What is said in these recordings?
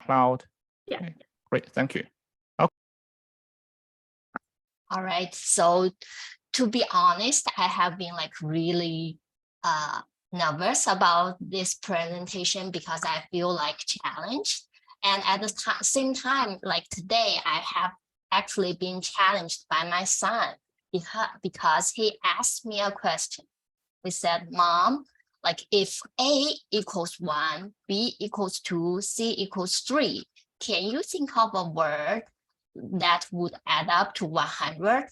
cloud? Yeah. Okay, great, thank you. All right. So to be honest, I have been like really nervous about this presentation because I feel like challenged. And at the same time, like today, I have actually been challenged by my son because he asked me a question. He said, Mom, like if A equals 1, B equals 2, C equals 3, can you think of a word that would add up to 100?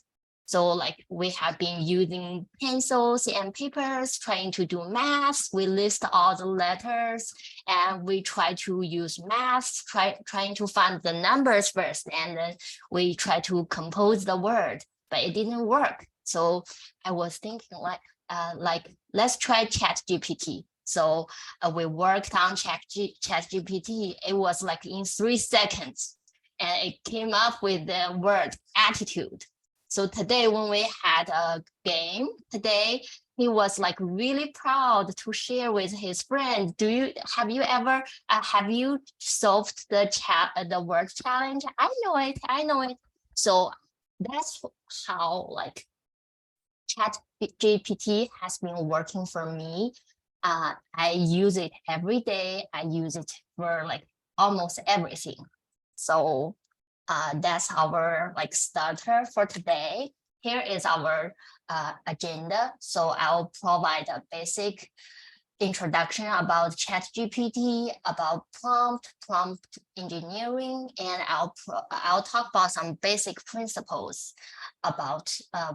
So like we have been using pencils and papers, trying to do math. We list all the letters and we try to use math, trying to find the numbers first. And then we try to compose the word, but it didn't work. So I was thinking like let's try ChatGPT. So we worked on ChatGPT. It was like in 3 seconds. And it came up with the word attitude. So today when we had a game today, he was like really proud to share with his friend. Have you solved the word challenge? I know it. So that's how like ChatGPT has been working for me. I use it every day. I use it for like almost everything. So that's our like starter for today. Here is our agenda. So I'll provide a basic introduction about ChatGPT, about prompt engineering, and I'll talk about some basic principles about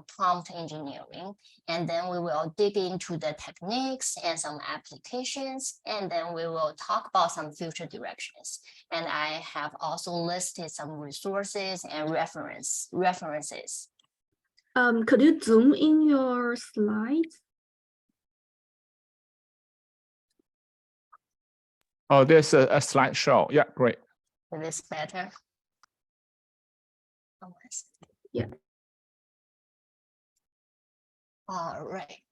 prompt engineering, and then we will dig into the techniques and some applications, and then we will talk about some future directions. And I have also listed some resources and references. Could you zoom in your slides? Oh, there's a slideshow. Yeah, great. Is this better? Yeah. All right.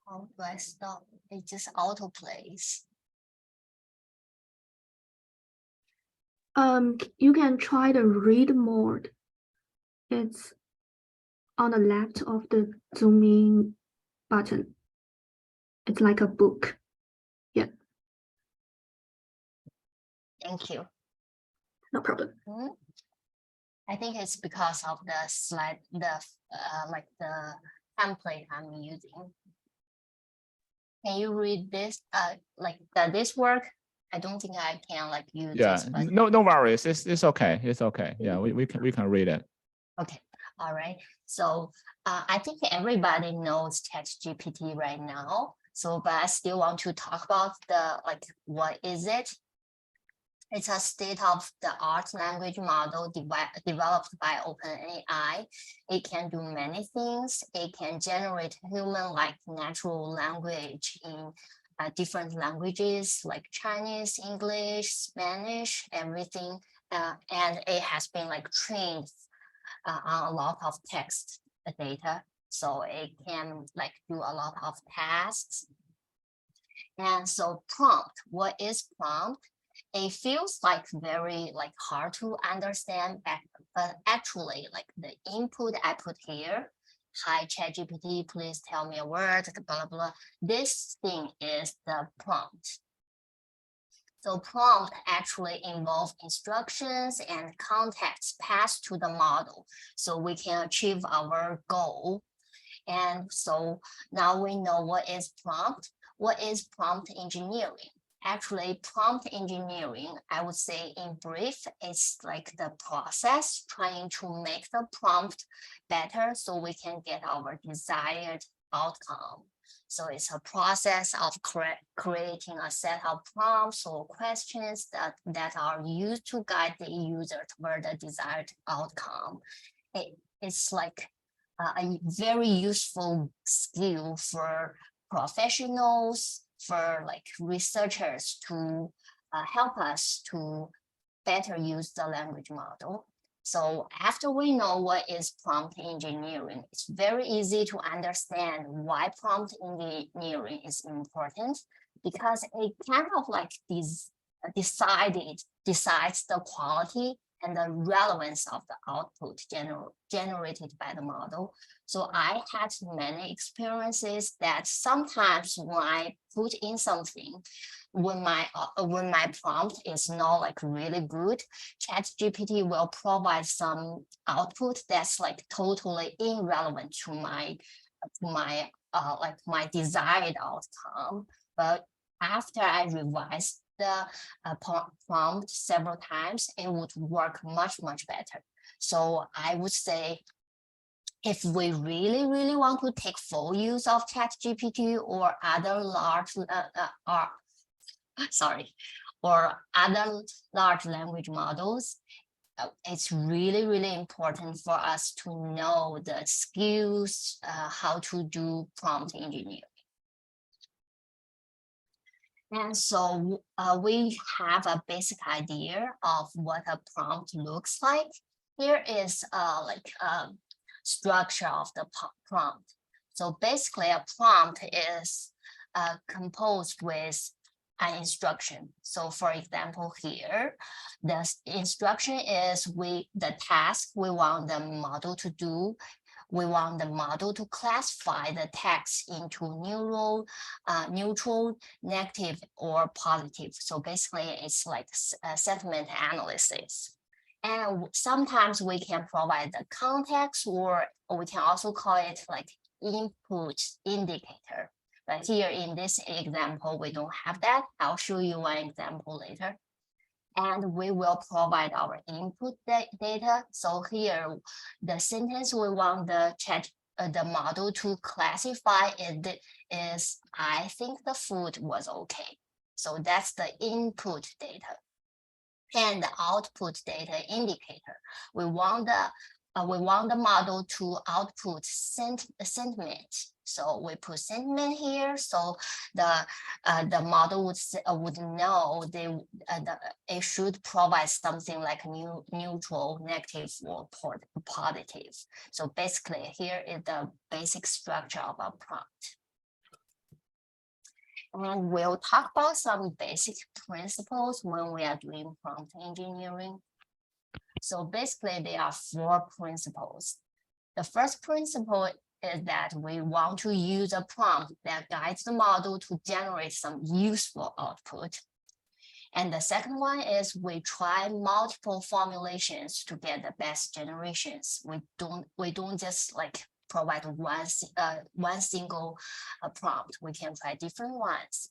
How do I stop? It just autoplays. You can try the read mode. It's on the left of the zooming button. It's like a book. Yeah. Thank you. No problem. I think it's because of the slide, like the template I'm using. Can you read this? Like, does this work? I don't think I can like use this. But... No worries. It's okay. It's okay. Yeah, we can read it. Okay. All right. So I think everybody knows ChatGPT right now. So, but I still want to talk about what is it? It's a state-of-the-art language model developed by OpenAI. It can do many things. It can generate human-like natural language in different languages like Chinese, English, Spanish, everything. And it has been like trained on a lot of text data. So it can like do a lot of tasks. And so prompt, what is prompt? It feels like very like hard to understand, but actually like the input I put here, hi ChatGPT, please tell me a word, blah, blah, blah. This thing is the prompt. So prompt actually involves instructions and context passed to the model so we can achieve our goal. And so now we know what is prompt. What is prompt engineering? Actually, prompt engineering, I would say in brief, is like the process trying to make the prompt better so we can get our desired outcome. So it's a process of creating a set of prompts or questions that are used to guide the user toward the desired outcome. It's like a very useful skill for professionals, for like researchers to help us to better use the language model. So after we know what is prompt engineering, it's very easy to understand why prompt engineering is important. because it kind of like decides the quality and the relevance of the output generated by the model. So I had many experiences that sometimes when I put in something, when my prompt is not like really good, ChatGPT will provide some output that's like totally irrelevant to my like my desired outcome. But after I revised the prompt several times, it would work much better. So I would say, if we really want to take full use of ChatGPT or other large or other large language models, it's really important for us to know the skills, how to do prompt engineering. And so we have a basic idea of what a prompt looks like. Here is like a structure of the prompt. So basically a prompt is composed with an instruction. So for example, here, the instruction is the task we want the model to do. We want the model to classify the text into neutral, negative, or positive. So basically, it's like a sentiment analysis. And sometimes we can provide the context, or we can also call it like input indicator. But here in this example, we don't have that. I'll show you one example later. And we will provide our input data. So here, the sentence we want the model to classify is, I think the food was okay. So that's the input data. And the output data indicator, we want the model to output sentiment. So we put sentiment here, so the model would know it should provide something like neutral, negative, or positive. So basically, here is the basic structure of our prompt. And we'll talk about some basic principles when we are doing prompt engineering. So basically, there are 4 principles. The first principle is that we want to use a prompt that guides the model to generate some useful output. And the second one is we try multiple formulations to get the best generations. We don't just like provide one single prompt. We can try different ones.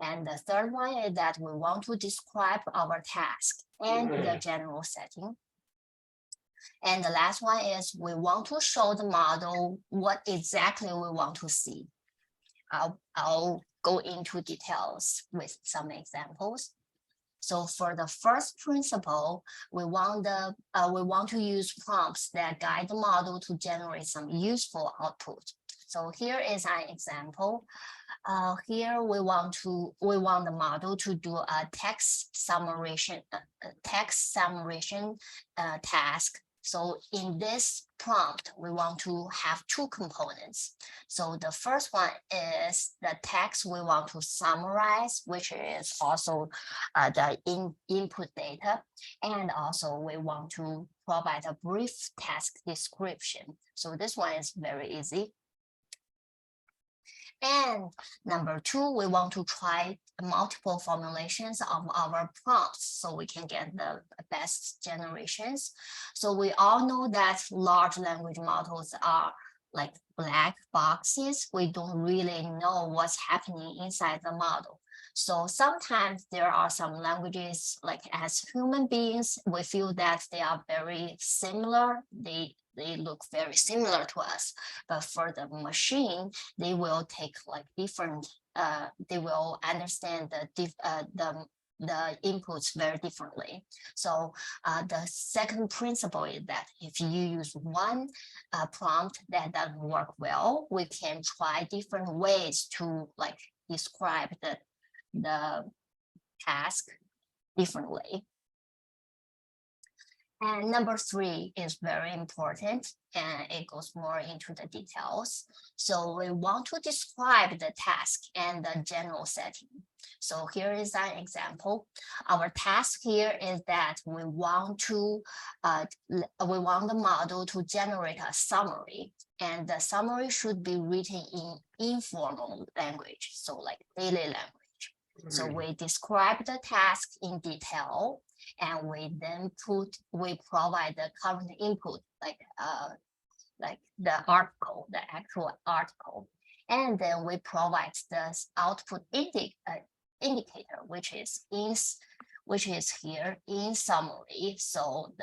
And the third one is that we want to describe our task and the general setting. And the last one is we want to show the model what exactly we want to see. I'll go into details with some examples. So for the first principle, we want to use prompts that guide the model to generate some useful output. So here is an example. Here we want the model to do a text summarization task. So in this prompt, we want to have 2 components. So the first one is the text we want to summarize, which is also the input data. And also we want to provide a brief task description. So this one is very easy. And number 2, we want to try multiple formulations of our prompts so we can get the best generations. So we all know that large language models are like black boxes. We don't really know what's happening inside the model. So sometimes there are some languages, like as human beings, we feel that they are very similar. They look very similar to us, but for the machine, they will take like different. They will understand the inputs very differently. So the second principle is that if you use one prompt that doesn't work well, we can try different ways to like describe the task differently. And number 3 is very important, and it goes more into the details. So we want to describe the task and the general setting. So here is an example. Our task here is that we want the model to generate a summary, and the summary should be written in informal language, so like daily language. So we describe the task in detail, and we then provide the current input, like the article, the actual article, and then we provide the output indicator, which is here in summary. So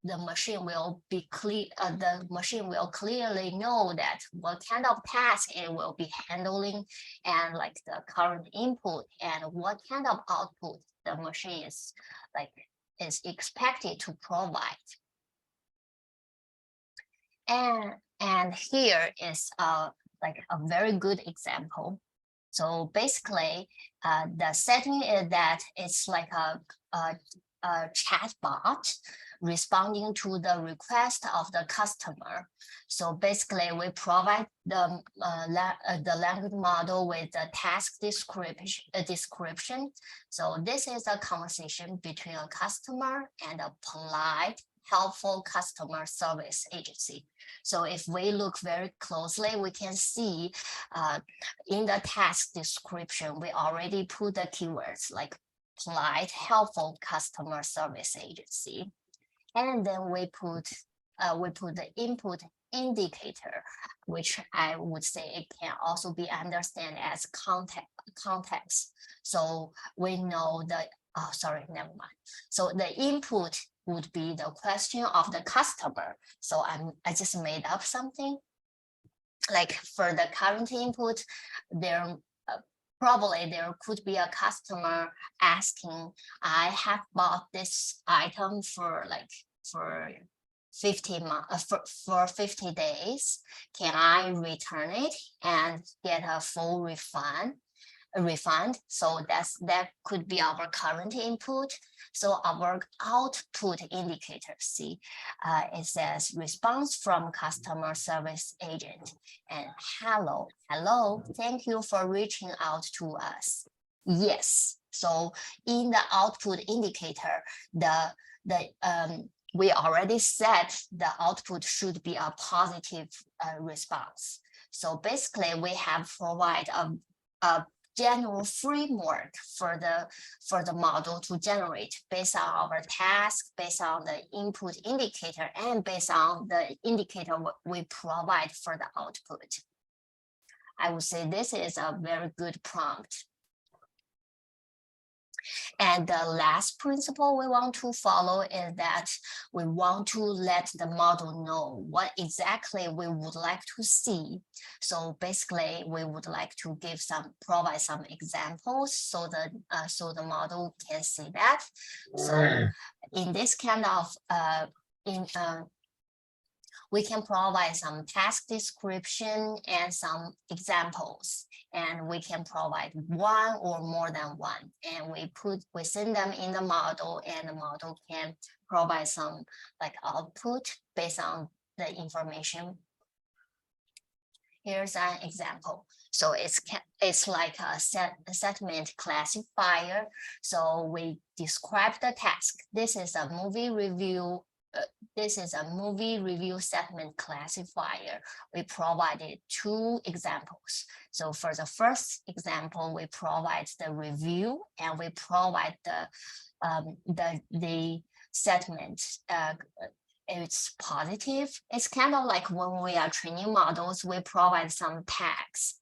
the machine will be clear. The machine will clearly know that what kind of task it will be handling, and like the current input and what kind of output the machine is expected to provide. And here is like a very good example. So basically, the setting is that it's like a chatbot responding to the request of the customer. So basically, we provide the language model with the task description. So this is a conversation between a customer and a polite, helpful customer service agency. So if we look very closely, we can see in the task description, we already put the keywords like polite, helpful customer service agency. And then we put the input indicator, which I would say it can also be understood as context. So we know never mind. So the input would be the question of the customer. So I just made up something. Like for the current input, probably there could be a customer asking, I have bought this item for 50 days. Can I return it and get a full refund? So that could be our current input. So our output indicator, see, it says response from customer service agent, and hello, thank you for reaching out to us. Yes. So in the output indicator, we already said the output should be a positive response. So basically, we have provided a general framework for the model to generate based on our task, based on the input indicator, and based on the indicator we provide for the output. I would say this is a very good prompt. And the last principle we want to follow is that we want to let the model know what exactly we would like to see. So basically, we would like to provide some examples so the model can see that. So in this kind of we can provide some task description and some examples, and we can provide one or more than one, and we send them in the model, and the model can provide some like output based on the information. Here's an example. So it's like a segment classifier. So we describe the task. This is a movie review. This is a movie review segment classifier. We provided 2 examples. So for the first example, we provide the review, and we provide the segment. It's positive. It's kind of like when we are training models, we provide some tags.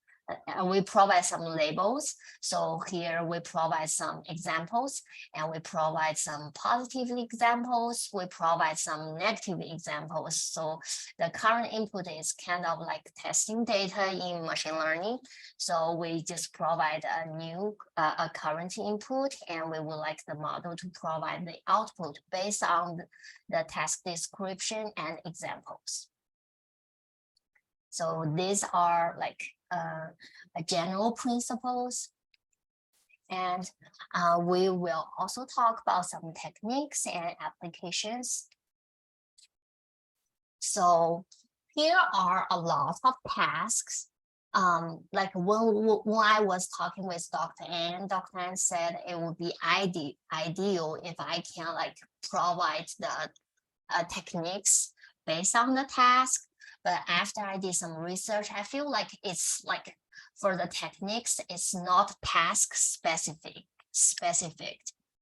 We provide some labels. So here we provide some examples, and we provide some positive examples. We provide some negative examples. So the current input is kind of like testing data in machine learning. So we just provide a current input, and we would like the model to provide the output based on the task description and examples. So these are like general principles, and we will also talk about some techniques and applications. So here are a lot of tasks. Like when I was talking with Dr. Ann said it would be ideal if I can like provide the techniques based on the task. But after I did some research, I feel like it's like for the techniques, it's not task specific.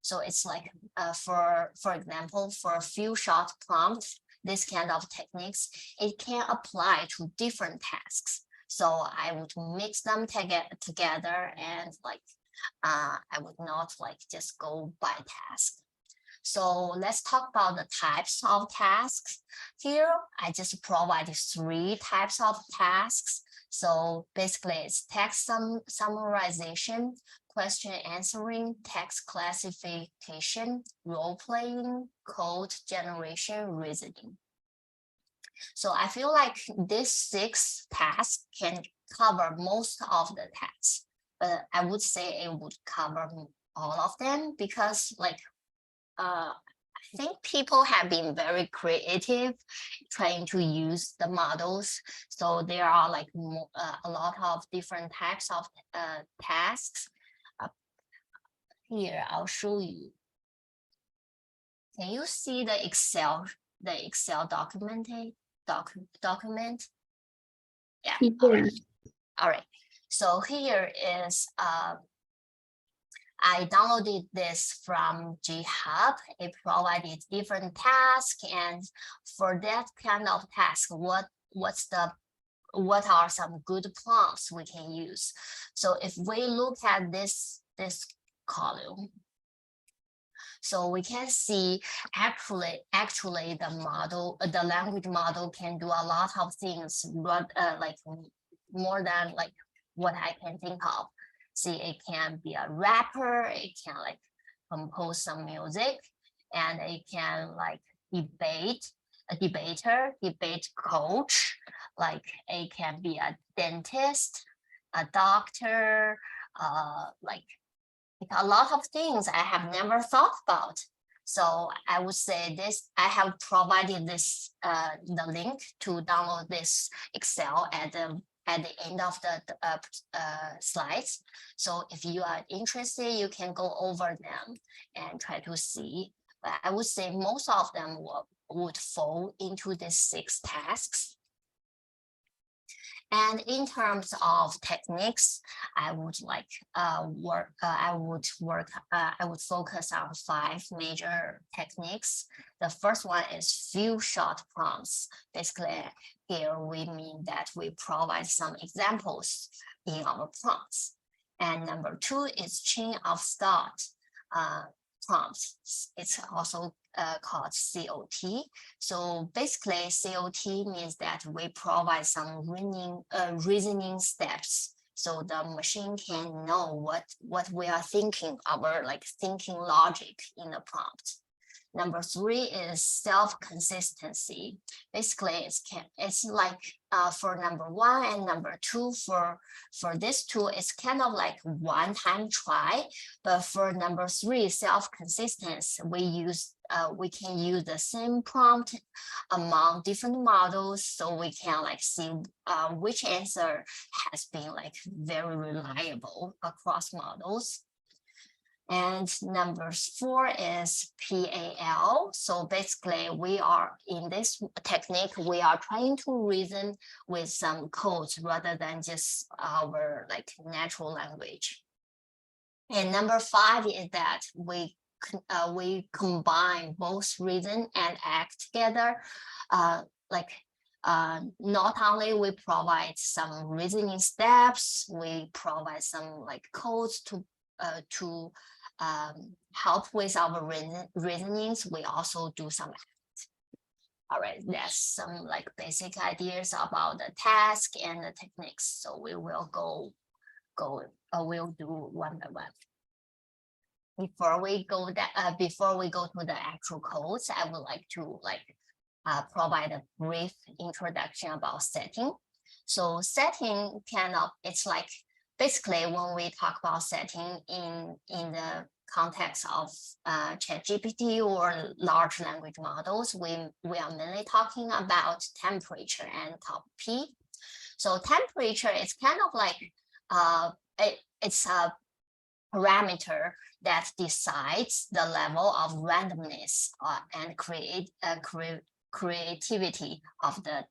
So it's like for example, for a few short prompts, this kind of techniques, it can apply to different tasks. So I would mix them together and like I would not like just go by task. So let's talk about the types of tasks. Here, I just provided 3 types of tasks. So basically it's text summarization, question answering, text classification, role playing, code generation, reasoning. So I feel like these 6 tasks can cover most of the tasks, but I would say it would cover all of them because like I think people have been very creative trying to use the models. So there are like a lot of different types of tasks. Here, I'll show you. Can you see the Excel document? Yeah. Yes. All right. So here is I downloaded this from GitHub. It provided different tasks, and for that kind of task, what are some good prompts we can use? So if we look at this column, so we can see actually the language model can do a lot of things, but like more than like what I can think of. See, it can be a rapper, it can like compose some music, and it can like debate, a debater, debate coach, like it can be a dentist, a doctor, like a lot of things I have never thought about. So I would say this, I have provided this, the link to download this Excel at the end of the slides. So if you are interested, you can go over them and try to see. But I would say most of them would fall into these 6 tasks. And in terms of techniques, I would like I would focus on 5 major techniques. The first one is few short prompts. Basically, here we mean that we provide some examples in our prompts. And number 2 is chain of thought prompts. It's also called COT. So basically, COT means that we provide some reasoning steps, so the machine can know what we are thinking, our like thinking logic in the prompt. Number 3 is self-consistency. Basically, it's like for number 1 and number 2, for this tool, it's kind of like one-time try. But for number 3, self-consistency, we can use the same prompt among different models, so we can like see which answer has been like very reliable across models. And number 4 is PAL. So basically, we are in this technique, we are trying to reason with some codes rather than just our like natural language. And number 5 is that we combine both reason and act together. Not only we provide some reasoning steps, we provide some like codes to help with our reasonings. We also do some act. All right, that's some like basic ideas about the task and the techniques. So we will we'll do one by one. Before we go to the actual codes, I would like to provide a brief introduction about setting. So setting it's like basically, when we talk about setting in the context of ChatGPT or large language models, we are mainly talking about temperature and top P. So temperature is kind of like it's a parameter that decides the level of randomness and creativity of the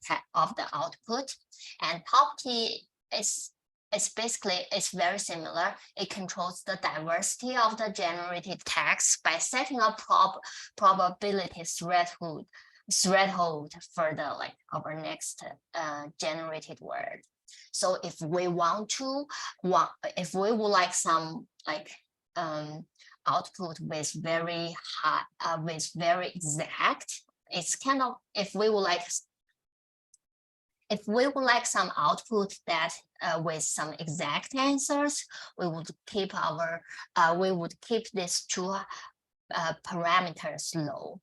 output. And top P is basically, it's very similar. It controls the diversity of the generated text by setting a probability threshold for the our next generated word. So if we if we would like some output with very high with very exact, it's kind of, if we would like some output that with some exact answers, we would keep these two parameters low.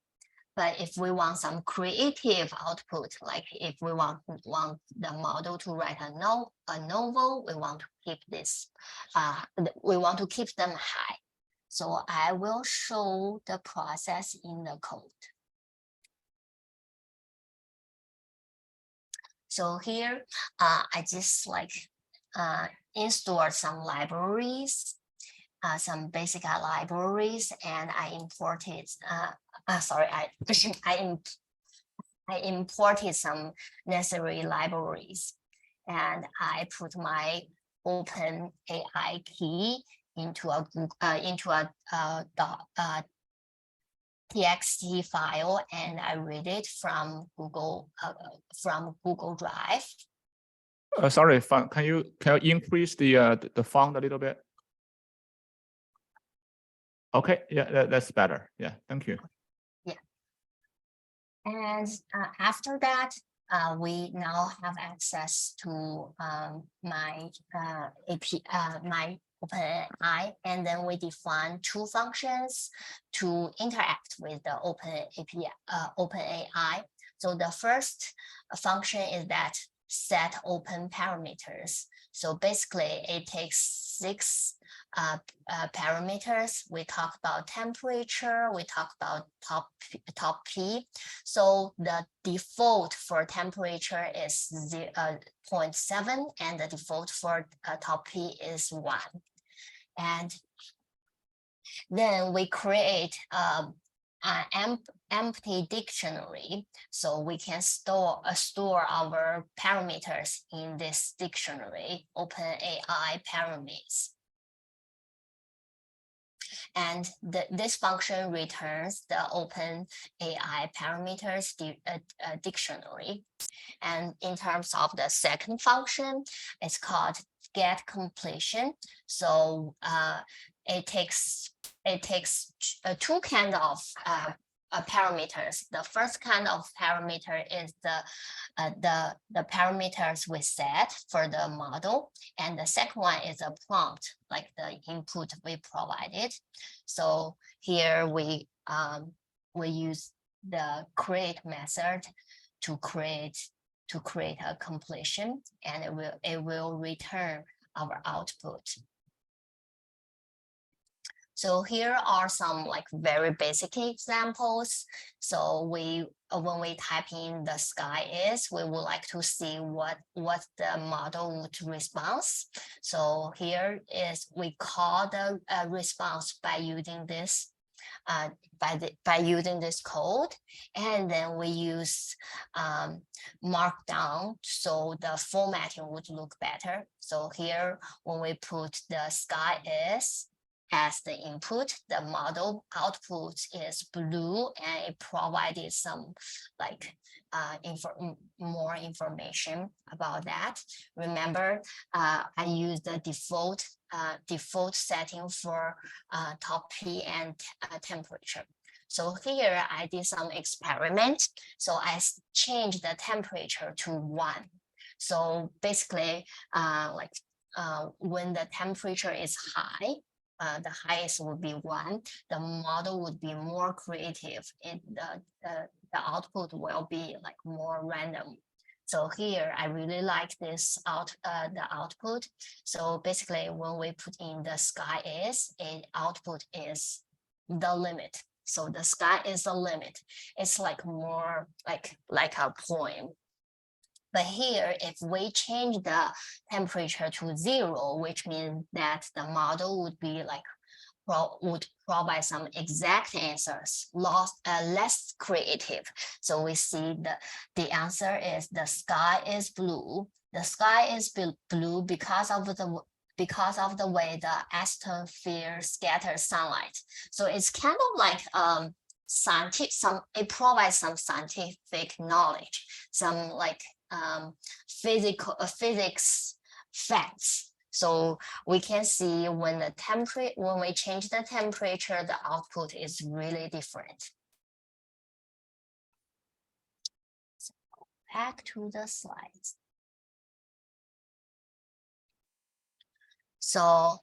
But if we want some creative output, like if we want the model to write a novel, we want to keep this, we want to keep them high. So I will show the process in the code. So here, I just installed some libraries, some basic libraries, and I imported. I imported some necessary libraries, and I put my OpenAI key into a TXT file, and I read it from Google Drive. Sorry, can you increase the font a little bit? Okay, yeah, that's better. Yeah, thank you. Yeah, and after that, we now have access to my my OpenAI, and then we define two functions to interact with the OpenAI. So the first function is that set open parameters. So basically, it takes 6 parameters. We talk about temperature, we talk about top P. So the default for temperature is 0.7, and the default for top P is 1. And then we create an empty dictionary, so we can store our parameters in this dictionary, OpenAI parameters. And this function returns the OpenAI parameters dictionary. And in terms of the second function, it's called get completion. So it takes two kinds of parameters. The first kind of parameter is the parameters we set for the model, and the second one is a prompt, like the input we provided. So here we use the create method to create a completion, and it will return our output. So here are some very basic examples. So when we type in the sky is, we would like to see what the model would respond. So here is, we call the response by using this by using this code, and then we use markdown, so the formatting would look better. So here, when we put the sky is as the input, the model output is blue, and it provided some more information about that. Remember, I used the default setting for top P and temperature. So here I did some experiment. So I changed the temperature to 1. So basically, when the temperature is high, the highest would be 1. The model would be more creative. The output will be more random. So here I really like this the output. So basically when we put in the sky is, output is the limit. So the sky is the limit. It's like more like a poem. But here, if we change the temperature to 0, which means that the model would be like would provide some exact answers, less creative. So we see the answer is the sky is blue. The sky is blue because of the way the atmosphere scatters sunlight. So it's kind of like it provides some scientific knowledge, some like physics facts. So we can see when we change the temperature, the output is really different. So back to the slides. So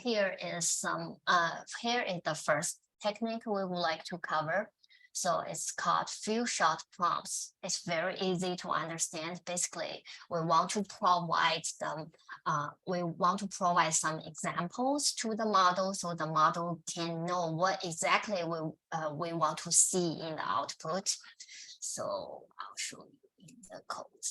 here is the first technique we would like to cover. So it's called few shot prompts. It's very easy to understand. Basically, we want to provide some examples to the model so the model can know what exactly we want to see in the output. So I'll show you in the code.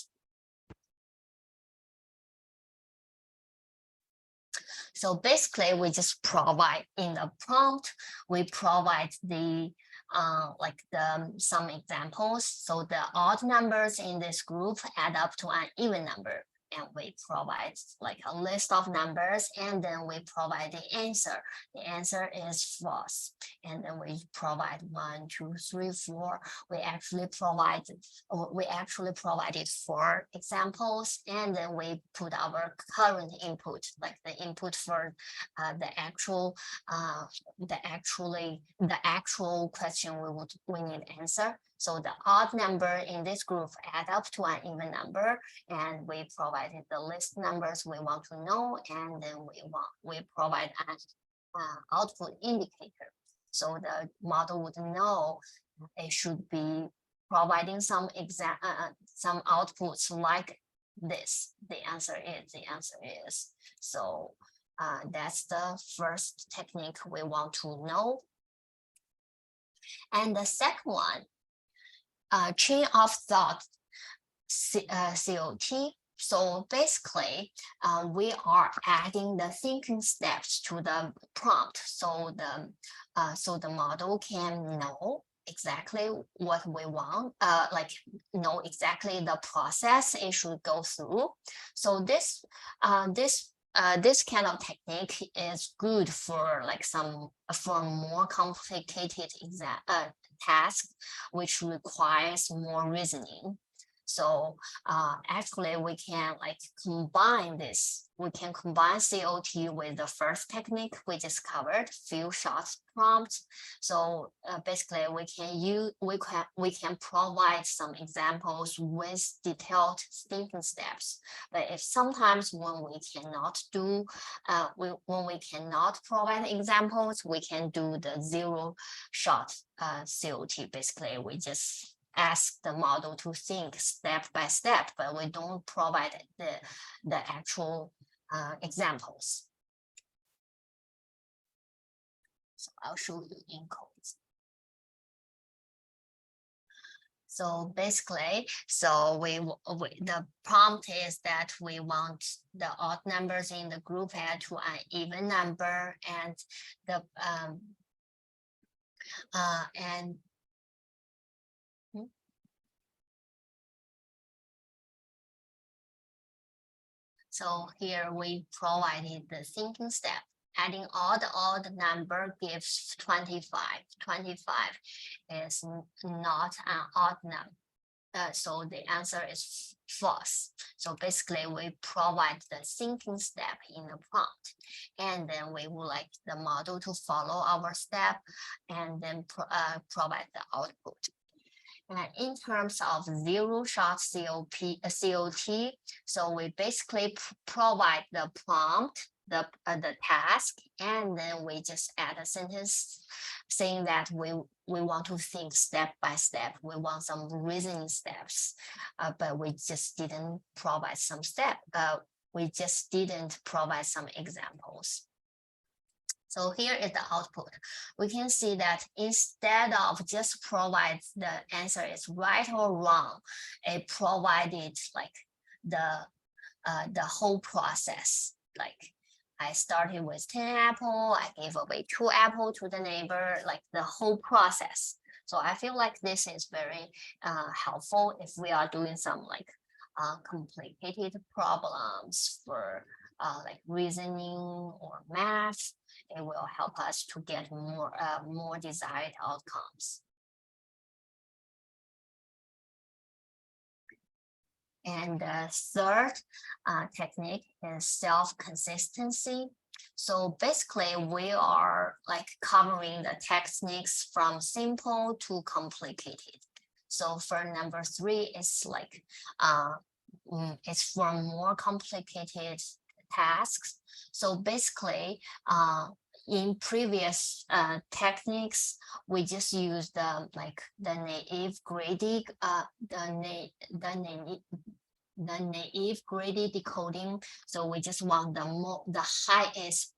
So basically, we just provide in the prompt, we provide some examples. So the odd numbers in this group add up to an even number. And we provide like a list of numbers, and then we provide the answer. The answer is false. And then we provide 1, 2, 3, 4. We actually provided 4 examples, and then we put our current input, like the input for the actual question we need answer. So the odd number in this group add up to an even number, and we provided the list numbers we want to know, and then we provide an output indicator. So the model would know it should be providing some outputs like this. The answer is. So that's the first technique we want to know. And the second one, chain of thought, COT. So basically, we are adding the thinking steps to the prompt, so the model can know exactly what we want, know exactly the process it should go through. So this kind of technique is good for more complicated task, which requires more reasoning. So actually we can combine this. We can combine COT with the first technique we just covered, few shots prompt. So basically we can provide some examples with detailed thinking steps. But if sometimes when we cannot provide examples, we can do the 0 shot COT. Basically, we just ask the model to think step by step, but we don't provide the actual examples. So I'll show you in code. So basically, the prompt is that we want the odd numbers in the group add to an even number, and so here we provided the thinking step. Adding all the odd number gives 25. 25 is not an odd number. So the answer is false. So basically we provide the thinking step in the prompt, and then we would like the model to follow our step and then provide the output. And in terms of 0 shot COT, so we basically provide the prompt the task, and then we just add a sentence saying that we want to think step by step. We want some reasoning steps, but we just didn't provide some step. We just didn't provide some examples. So here is the output. We can see that instead of just provide the answer is right or wrong, it provided like the whole process. Like I started with 10 apples, I gave away 2 apples to the neighbor, like the whole process. So I feel like this is very helpful if we are doing some like complicated problems for like reasoning or math. It will help us to get more desired outcomes. And the third technique is self-consistency. So basically, we are like covering the techniques from simple to complicated. So for number 3, it's like it's for more complicated tasks. So basically, in previous techniques, we just use the naive greedy the naive greedy decoding. So we just want the highest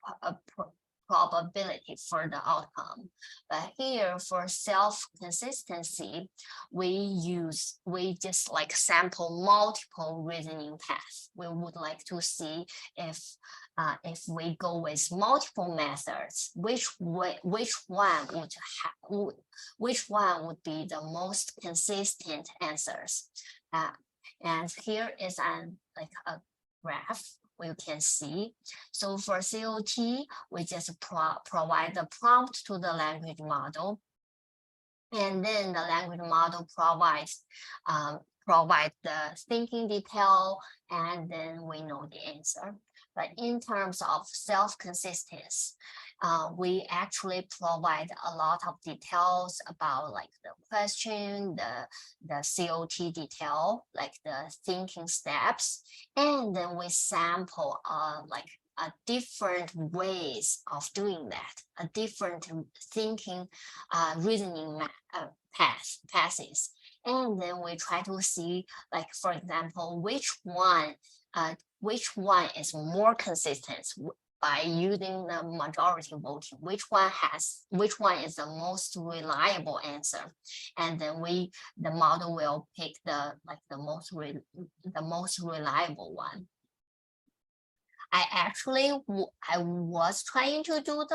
probability for the outcome. But here for self-consistency, we just like sample multiple reasoning paths. We would like to see if we go with multiple methods, which one would be the most consistent answers. And here is a graph we can see. So for COT, we just provide the prompt to the language model, and then the language model provides the thinking detail, and then we know the answer. But in terms of self-consistency, we actually provide a lot of details about like the question, the COT detail, like the thinking steps, and then we sample like different ways of doing that, a different thinking, reasoning passes, and then we try to see, like for example, which one is more consistent by using the majority voting, which one is the most reliable answer, and then the model will pick the most reliable one. I was trying to do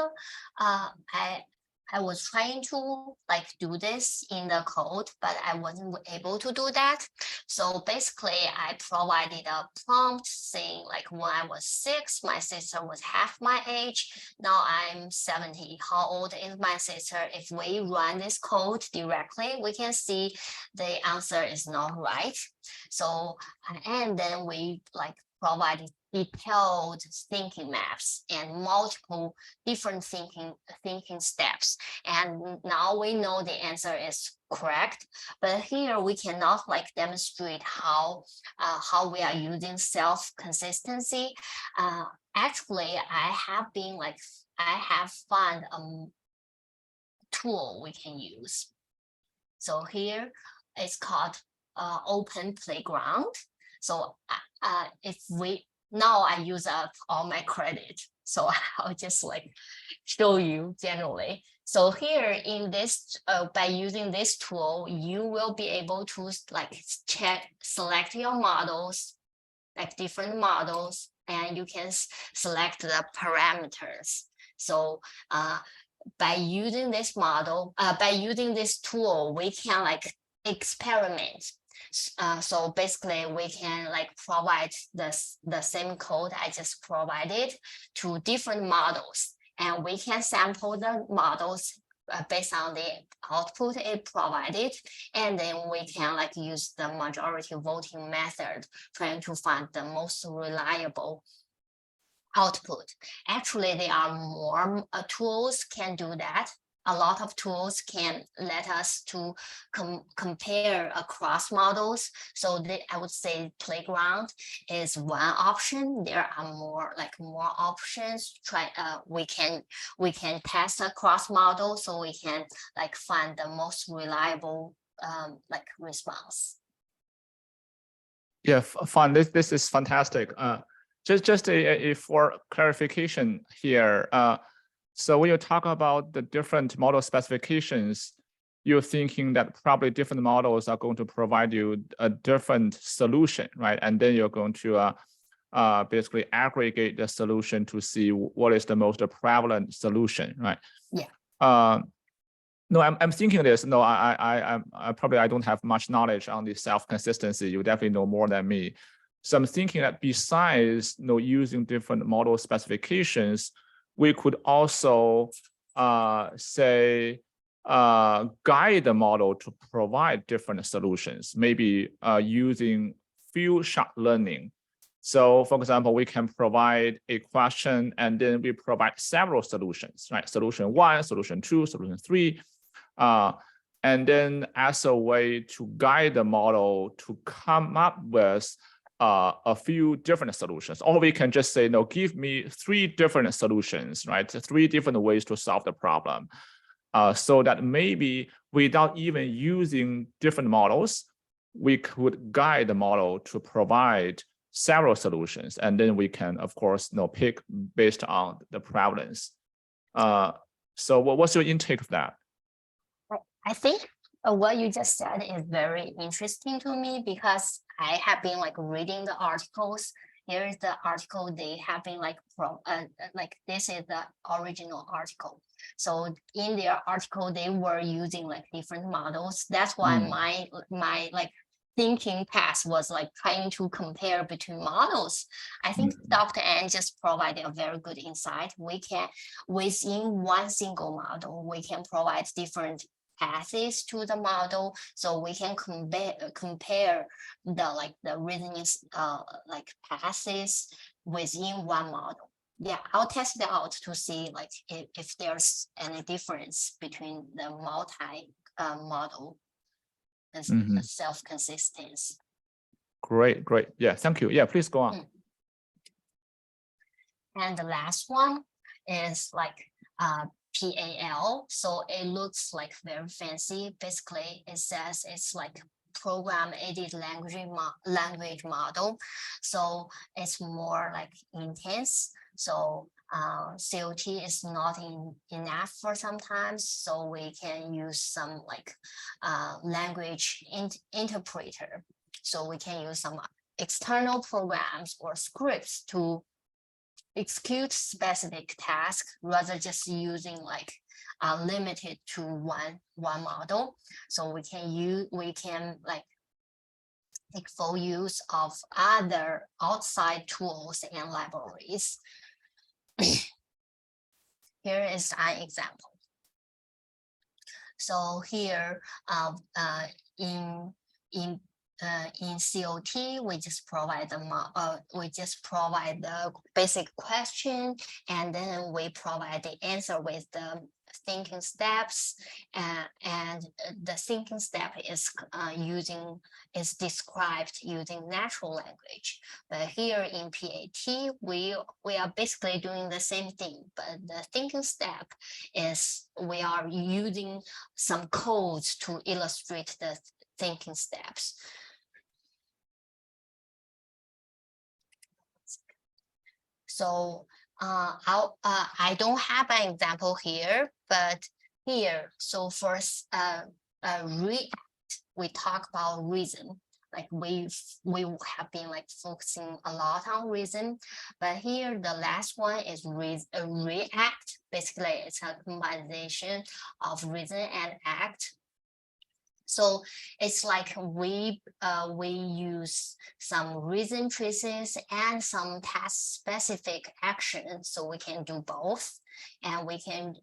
I was trying to like do this in the code, but I wasn't able to do that. So basically I provided a prompt saying like when I was 6, my sister was half my age. Now I'm 70. How old is my sister? If we run this code directly, we can see the answer is not right. So, and then we like provided detailed thinking maps and multiple different thinking steps. And now we know the answer is correct. But here we cannot like demonstrate how we are using self-consistency. Actually, I have found a tool we can use. So here it's called Open Playground. So now I use up all my credit. So I'll just like show you generally. So here in this, by using this tool, you will be able to like select your models, like different models, and you can select the parameters. So by using this model, by using this tool, we can like experiment. So basically we can like provide the same code I just provided to different models, and we can sample the models based on the output it provided, and then we can like use the majority voting method trying to find the most reliable output. Actually, there are more tools can do that. a lot of tools can let us to compare across models. So I would say Playground is one option. There are more options. We can test across models, so we can like find the most reliable response. Yeah, fun. This is fantastic. Just a for clarification here. So when you talk about the different model specifications, you're thinking that probably different models are going to provide you a different solution, right? And then you're going to basically aggregate the solution to see what is the most prevalent solution, right? Yeah. No, I'm thinking this. No, I probably don't have much knowledge on the self-consistency. You definitely know more than me. So I'm thinking that besides using different model specifications, we could also say guide the model to provide different solutions, maybe using few shot learning. So for example, we can provide a question and then we provide several solutions, right? Solution 1, solution 2, solution 3. And then as a way to guide the model to come up with a few different solutions, or we can just say, no, give me 3 different solutions, right? 3 different ways to solve the problem. So that maybe without even using different models, we could guide the model to provide several solutions. And then we can, of course, pick based on the prevalence. So what's your intake of that? I think what you just said is very interesting to me, because I have been reading the articles. Here is the article they have been this is the original article. So in their article, they were using different models. That's why my thinking path was trying to compare between models. I think Dr. An just provided a very good insight. We can, within one single model, we can provide different paths to the model, so we can compare the reasoning paths within one model. Yeah, I'll test it out to see if there's any difference between the multi model and self-consistency. Great. Yeah, thank you. Yeah, please go on. And the last one is PAL, so it looks very fancy. Basically, it says it's program aided language model, so it's more intense. So COT is not enough for sometimes, so we can use some language interpreter. So we can use some external programs or scripts to execute specific tasks rather just using limited to one model. So we can take full use of other outside tools and libraries. Here is an example. So here in COT, we just provide the basic question, and then we provide the answer with the thinking steps, and the thinking step is described using natural language. But here in PAT, we are basically doing the same thing, but the thinking step is we are using some codes to illustrate the thinking steps. So I don't have an example here, but here, so first React, we talk about reason. We have been focusing a lot on reason, but here the last one is React. Basically, it's a combination of reason and act. So it's we use some reason traces and some task-specific actions, so we can do both, and we can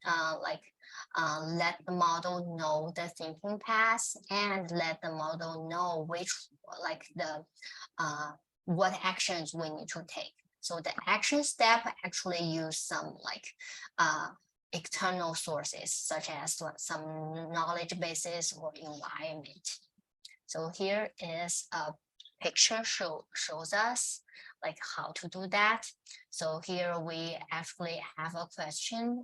let the model know the thinking path and let the model know which what actions we need to take. So the action step actually use some external sources, such as some knowledge bases or environment. So here is a picture shows us like how to do that. So here we actually have a question.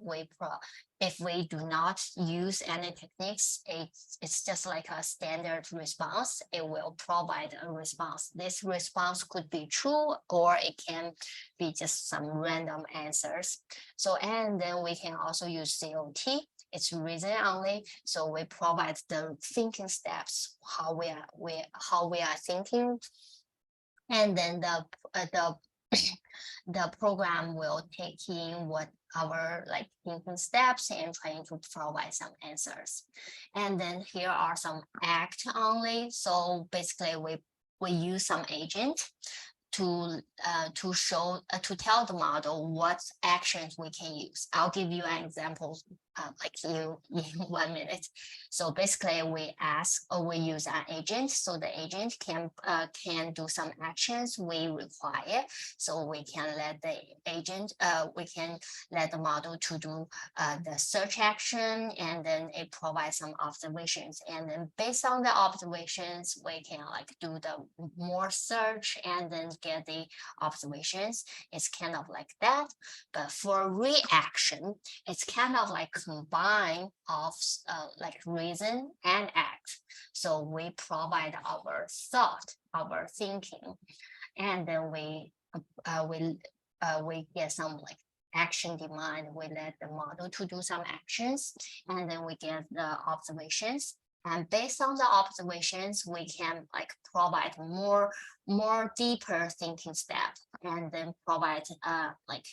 If we do not use any techniques, it's just like a standard response. It will provide a response. This response could be true, or it can be just some random answers. So, and then we can also use COT. It's reason only. So we provide the thinking steps, how we are thinking, and then the program will take in what our like thinking steps and trying to provide some answers. And then here are some act only. So basically we use some agent to tell the model what actions we can use. I'll give you an example like in 1 minute. So basically we use an agent, so the agent can do some actions we require. So we can let the agent, we can let the model to do the search action, and then it provides some observations. And then based on the observations, we can like do the more search and then get the observations. It's kind of like that. But for reaction, it's kind of like combine of like reason and act. So we provide our thought, our thinking, and then we get some like action demand. We let the model to do some actions, and then we get the observations. And based on the observations, we can like provide more deeper thinking step, and then provide like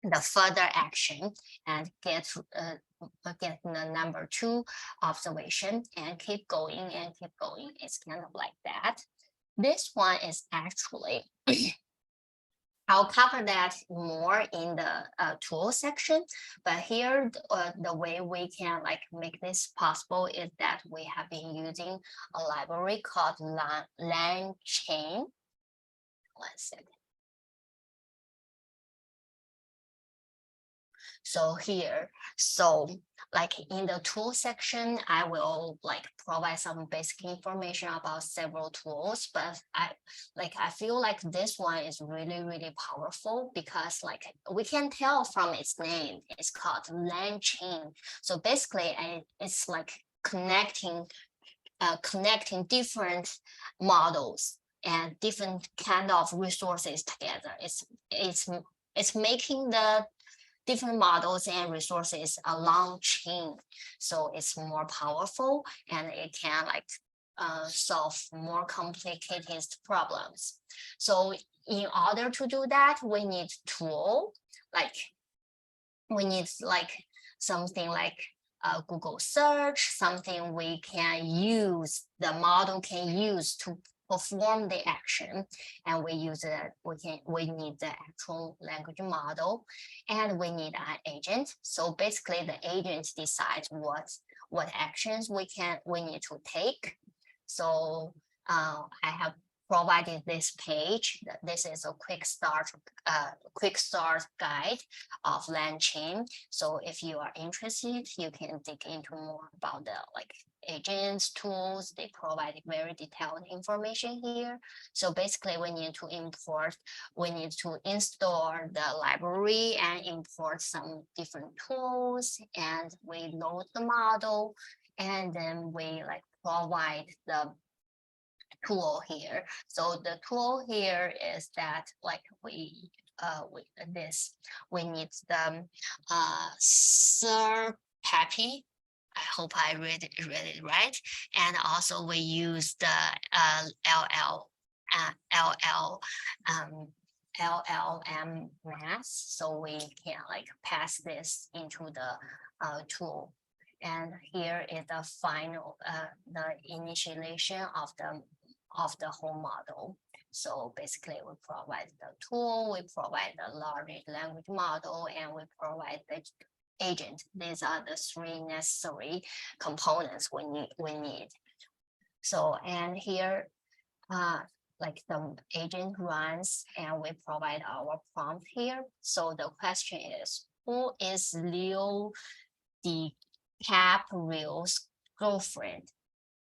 the further action and get the number 2 observation and keep going and keep going. It's kind of like that. This one is actually I'll cover that more in the tool section, but here the way we can like make this possible is that we have been using a library called LangChain. 1 second. So here, so like in the tool section, I will like provide some basic information about several tools, but I feel like this one is really powerful because like we can tell from its name, it's called LangChain. So basically it's like connecting different models and different kind of resources together. It's making the different models and resources along chain, so it's more powerful and it can like solve more complicated problems. So in order to do that, we need tool, like we need like something like Google search, something we can use, the model can use to perform the action, and we use it. We need the actual language model, and we need an agent. So basically, the agent decides what actions we need to take. So I have provided this page. This is a quick start guide of LangChain. So if you are interested, you can dig into more about the like agents, tools. They provide very detailed information here. So basically we need to install the library and import some different tools, and we load the model, and then we like provide the tool here. So the tool here is that like we need the SIR-PAPI. I hope I read it right. And also we use the LLM math, so we can like pass this into the tool. And here is the final the initialization of the whole model. So basically we provide the tool, we provide the large language model, and we provide the agent. These are the 3 necessary components we need. So, and here like the agent runs and we provide our prompt here. So the question is, who is Leo DiCaprio's girlfriend?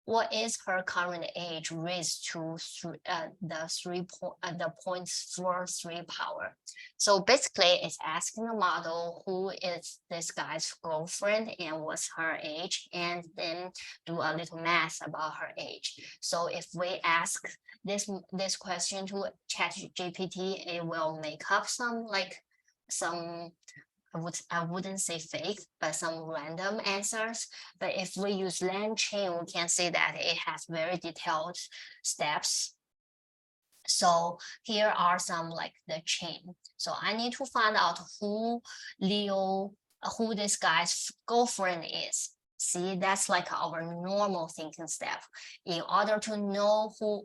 What is her current age raised to the 0.43 power? So basically, it's asking the model who is this guy's girlfriend and what's her age, and then do a little math about her age. So if we ask this question to ChatGPT, it will make up some I wouldn't say fake, but some random answers. But if we use LangChain, we can see that it has very detailed steps. So here are some like the chain. So I need to find out who this guy's girlfriend is. See, that's like our normal thinking step. In order to know who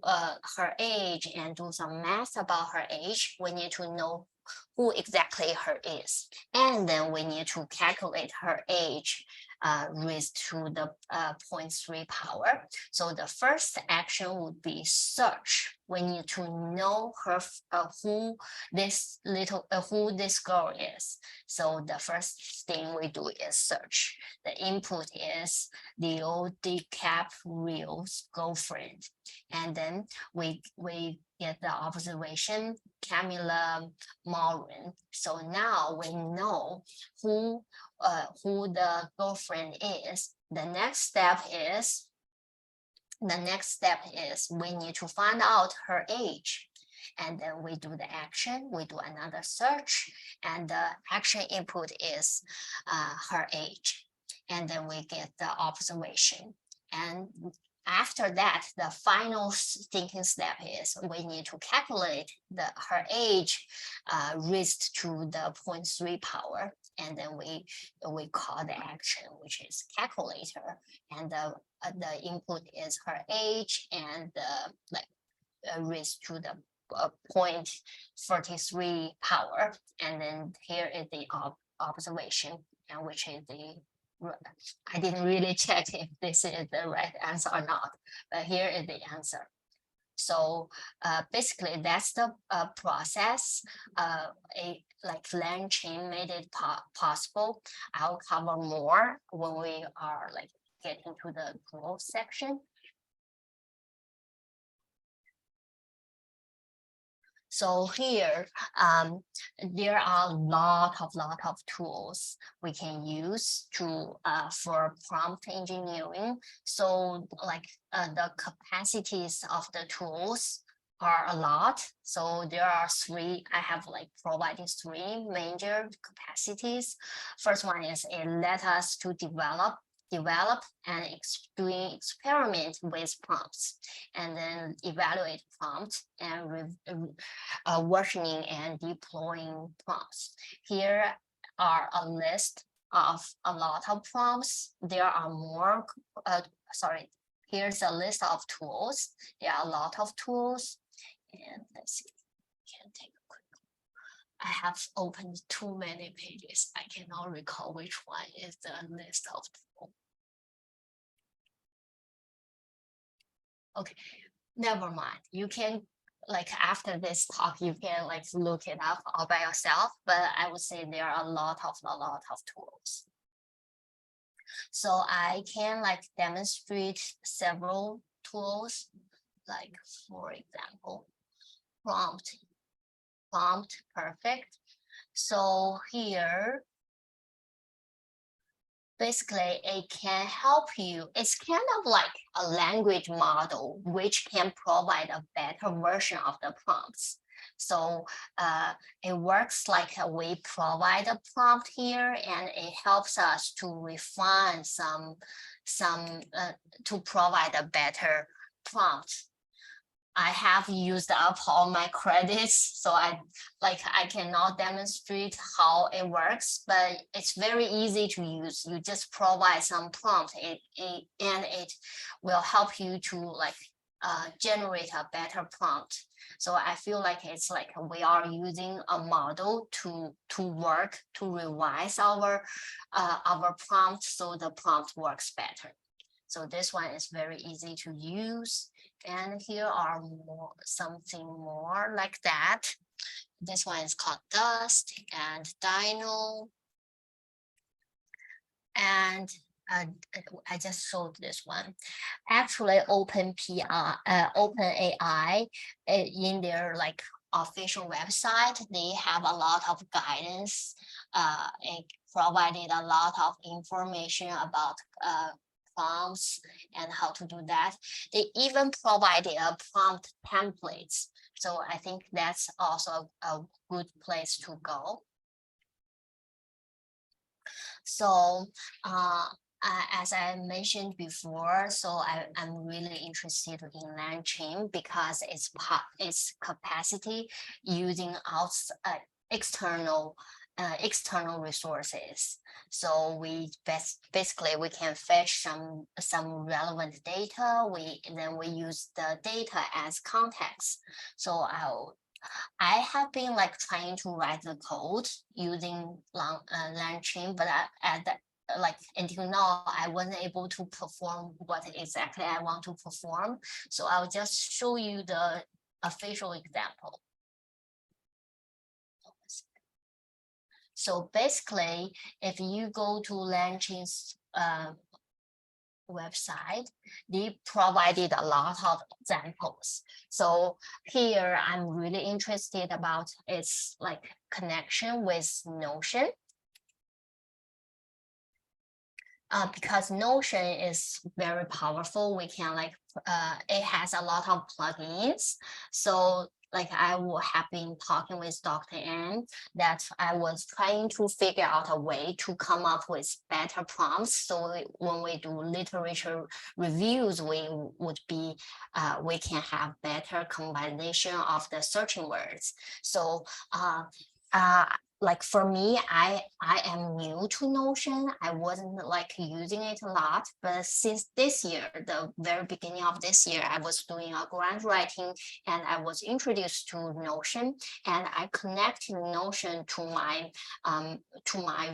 her age and do some math about her age, we need to know who exactly her is. And then we need to calculate her age raised to the 0.3 power. So the first action would be search. We need to know who this girl is. So the first thing we do is search. The input is Leo DiCaprio's girlfriend. And then we get the observation, Camilla Morin. So now we know who the girlfriend is. The next step is we need to find out her age. And then we do the action, we do another search, and the action input is her age. And then we get the observation. And after that, the final thinking step is we need to calculate her age raised to the 0.3 power. And then we call the action, which is calculator. And the input is her age and raised to the 0.43 power. And then here is the observation, and which is I didn't really check if this is the right answer or not, but here is the answer. So basically, that's the process. LangChain made it possible. I'll cover more when we are getting to the growth section. So here, there are a lot of tools we can use for prompt engineering. So the capacities of the tools are a lot. So there are three. I have provided three major capacities. First one is it let us to develop and doing experiment with prompts, and then evaluate prompts and versioning and deploying prompts. Here are a list of a lot of prompts. There are more, here's a list of tools. There are a lot of tools, and let's see, can take a quick look. I have opened too many pages. I cannot recall which one is the list of tools. Okay, never mind. You can after this talk, you can look it up all by yourself. But I would say there are a lot of tools. So I can demonstrate several tools. For example, prompt perfect. So here, basically, it can help you. It's kind of like a language model, which can provide a better version of the prompts. So it works like we provide a prompt here, and it helps us to refine to provide a better prompt. I have used up all my credits, so I cannot demonstrate how it works, but it's very easy to use. You just provide some prompt, and it will help you to generate a better prompt. So I feel it's we are using a model to work to revise our prompt, so the prompt works better. So this one is very easy to use. And here are something more like that. This one is called Dust and Dino. And I just showed this one. Actually, OpenAI in their like official website, they have a lot of guidance. It provided a lot of information about prompts and how to do that. They even provided a prompt templates. So I think that's also a good place to go. So as I mentioned before, so I'm really interested in LangChain because its capacity using external resources. So we basically we can fetch some relevant data. Then we use the data as context. So I have been like trying to write the code using LangChain, but until now, I wasn't able to perform what exactly I want to perform. So I'll just show you the official example. So basically, if you go to LangChain's website, they provided a lot of examples. So here I'm really interested about its like connection with Notion. Because Notion is very powerful. We can like it has a lot of plugins. So like I have been talking with Dr. Ann that I was trying to figure out a way to come up with better prompts. So when we do literature reviews, we can have better combination of the searching words. So like for me, I am new to Notion. I wasn't like using it a lot, but since this year, the very beginning of this year, I was doing a grant writing and I was introduced to Notion, and I connected Notion to my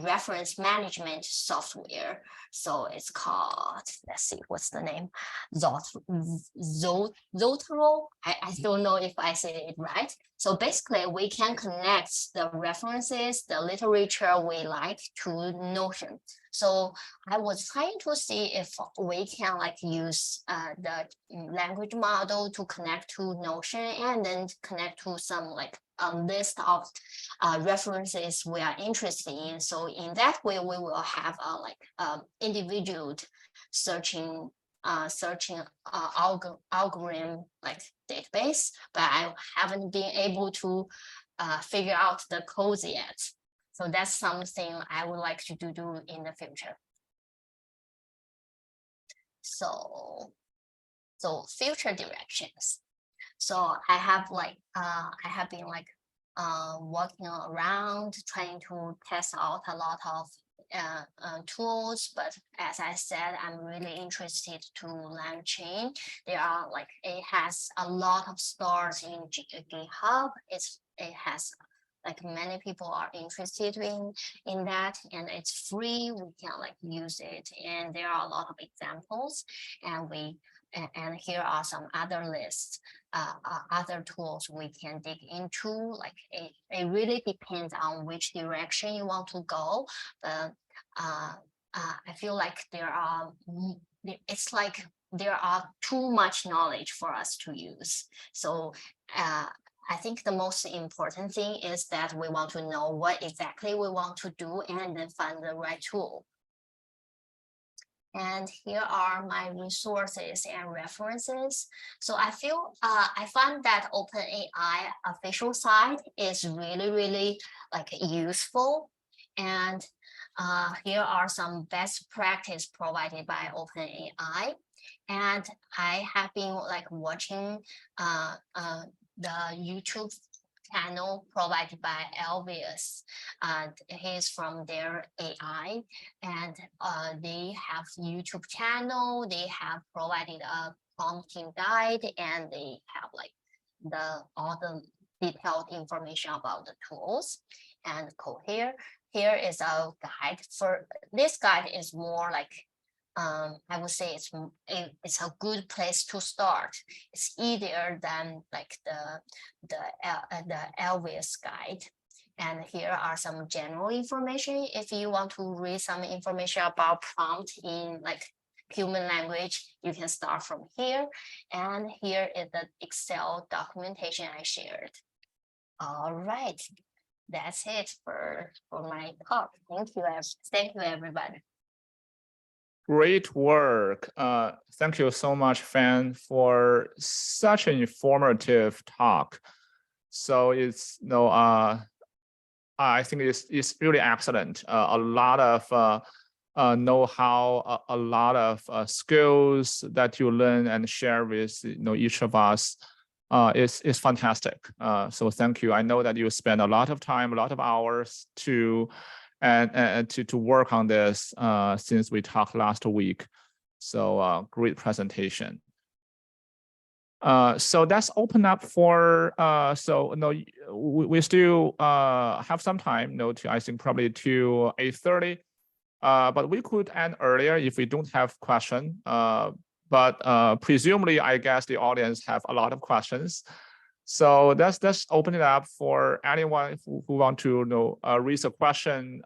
reference management software. So it's called, let's see, what's the name? Zotero. I don't know if I say it right. So basically, we can connect the references, the literature we like to Notion. So I was trying to see if we can like use the language model to connect to Notion and then connect to some like a list of references we are interested in. So in that way, we will have a individual searching algorithm like database, but I haven't been able to figure out the codes yet. So that's something I would like to do in the future. So future directions. So I have been walking around trying to test out a lot of tools, but as I said, I'm really interested to LangChain. It has a lot of stars in GitHub. It has like many people are interested in that, and it's free. We can like use it, and there are a lot of examples, and here are some other lists, other tools we can dig into. Like it really depends on which direction you want to go. But I feel like there are too much knowledge for us to use. So I think the most important thing is that we want to know what exactly we want to do and then find the right tool. And here are my resources and references. So I find that OpenAI official site is really like useful. And here are some best practice provided by OpenAI. And I have been like watching the YouTube channel provided by Elvius. He's from their AI, and they have YouTube channel. They have provided a prompting guide, and they have like all the detailed information about the tools. And here is a guide. For this guide is more like I would say it's a good place to start. It's easier than like the Elvis guide. And here are some general information. If you want to read some information about prompt in like human language, you can start from here. And here is the Excel documentation I shared. All right, that's it for my talk. Thank you, everybody. Great work. Thank you so much, Fan, for such an informative talk. So it's I think it's really excellent. A lot of know-how, a lot of skills that you learn and share with each of us. Is fantastic. So thank you. I know that you spend a lot of time, a lot of hours to work on this since we talked last week. So great presentation. So let's open up for we still have some time, I think probably to 8:30. But we could end earlier if we don't have question. But presumably, I guess the audience have a lot of questions. So let's open it up for anyone who want to raise a question.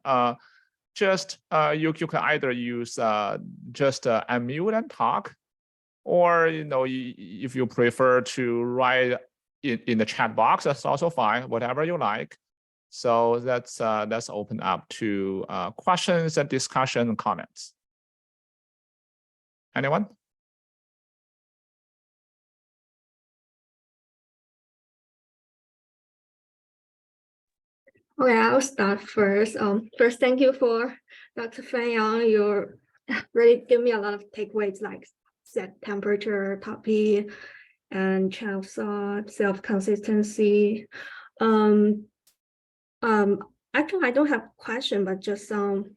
Just you can either use just unmute and talk, or if you prefer to write in the chat box, that's also fine. Whatever you like. So let's open up to questions and discussion and comments. Anyone? Okay, I'll start first. First, thank you for Dr. Fan Yang. You really give me a lot of takeaways like set temperature, copy, and chain of thought, self-consistency. Actually, I don't have a question, but just some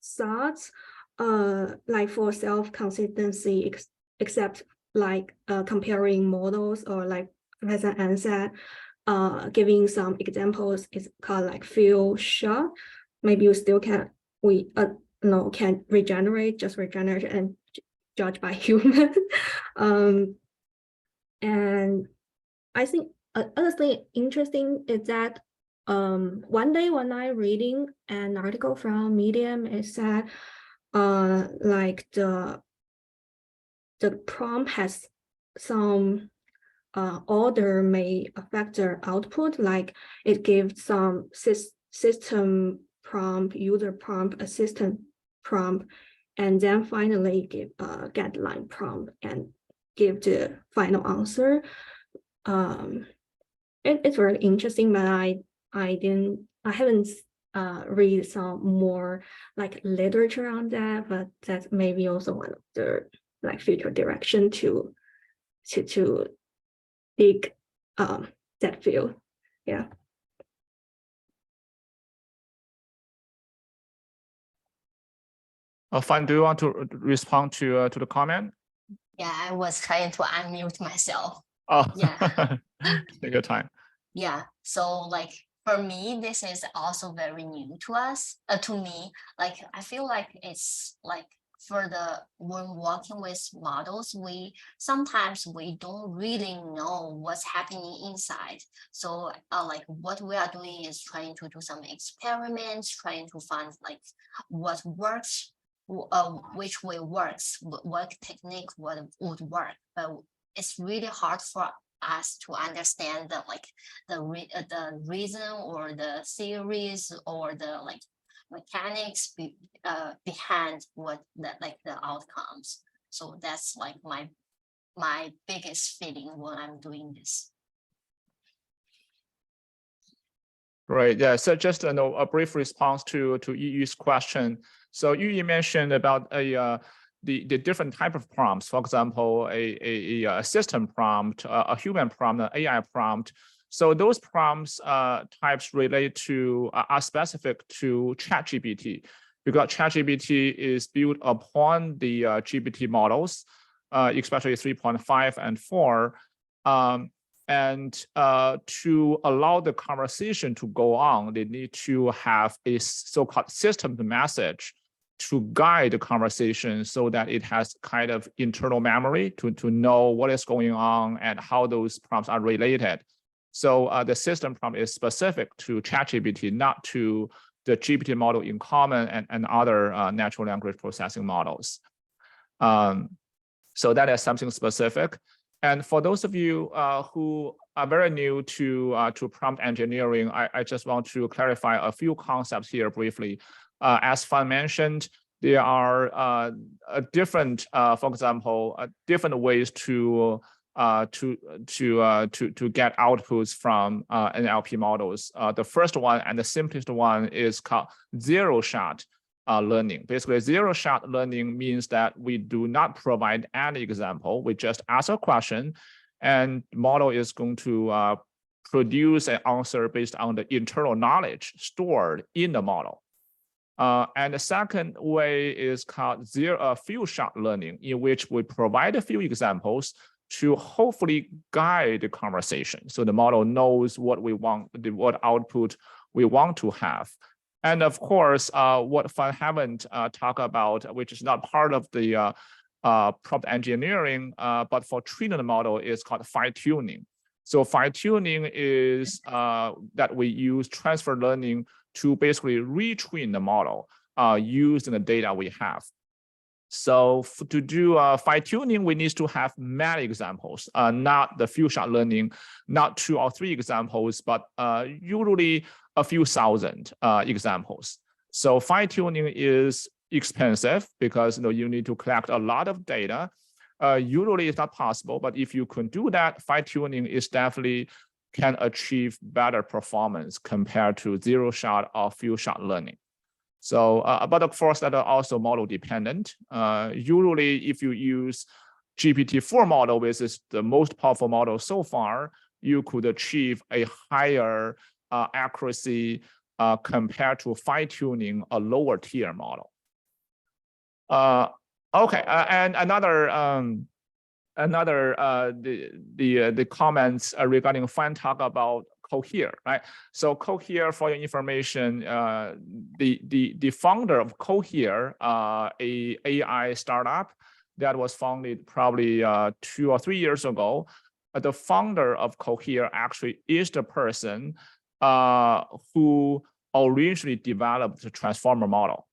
thoughts. Like for self-consistency, except like comparing models or like Professor An said, giving some examples is called like feel shot. Maybe you still can can regenerate and judge by human. And I think other thing interesting is that one day when I reading an article from Medium, it said like the prompt has some order may affect their output, like it gives some system prompt, user prompt, assistant prompt, and then finally give a guideline prompt and give the final answer. It's very interesting, but I haven't read some more like literature on that, but that's maybe also one of the like future direction to dig that field. Yeah. Fan, do you want to respond to the comment? Yeah, I was trying to unmute myself. Oh, yeah. Take your time. Yeah, so like for me, this is also very new to us. To me, like I feel like it's like when working with models, sometimes we don't really know what's happening inside. So like what we are doing is trying to do some experiments, trying to find like what works, which way works, what technique would work. But it's really hard for us to understand the reason or the theories or the like mechanics behind what the outcomes. So that's like my biggest feeling when I'm doing this. Right. Yeah. So just a brief response to Yu's question. So Yu mentioned about the different type of prompts. For example, a system prompt, a human prompt, an AI prompt. So those prompts types relate to are specific to ChatGPT, because ChatGPT is built upon the GPT models, especially 3.5 and 4. And to allow the conversation to go on, they need to have a so-called system message to guide the conversation so that it has kind of internal memory to know what is going on and how those prompts are related. So the system prompt is specific to ChatGPT, not to the GPT model in common and other natural language processing models. So that is something specific. And for those of you who are very new to prompt engineering, I just want to clarify a few concepts here briefly. As Fan mentioned, there are different, for example, different ways to get outputs from NLP models. The first one and the simplest one is called zero-shot learning. Basically, zero-shot learning means that we do not provide any example. We just ask a question, and the model is going to produce an answer based on the internal knowledge stored in the model. And the second way is called few-shot learning, in which we provide a few examples to hopefully guide the conversation, so the model knows what we want, what output we want to have. And of course, what Fan haven't talked about, which is not part of the prompt engineering, but for training the model, is called fine-tuning. So fine-tuning is that we use transfer learning to basically retrain the model using the data we have. So to do fine-tuning, we need to have many examples, not the few-shot learning, not 2 or 3 examples, but usually a few thousand examples. So fine-tuning is expensive because you need to collect a lot of data. Usually it's not possible, but if you can do that, fine-tuning is definitely can achieve better performance compared to zero-shot or few-shot learning. So, but of course, that are also model dependent. Usually, if you use GPT-4 model, which is the most powerful model so far, you could achieve a higher accuracy compared to fine-tuning a lower tier model. Okay, and the comments regarding Fan talk about Cohere, right? So Cohere, for your information, the founder of Cohere, a AI startup that was founded probably 2 or 3 years ago, the founder of Cohere actually is the person who originally developed the transformer model.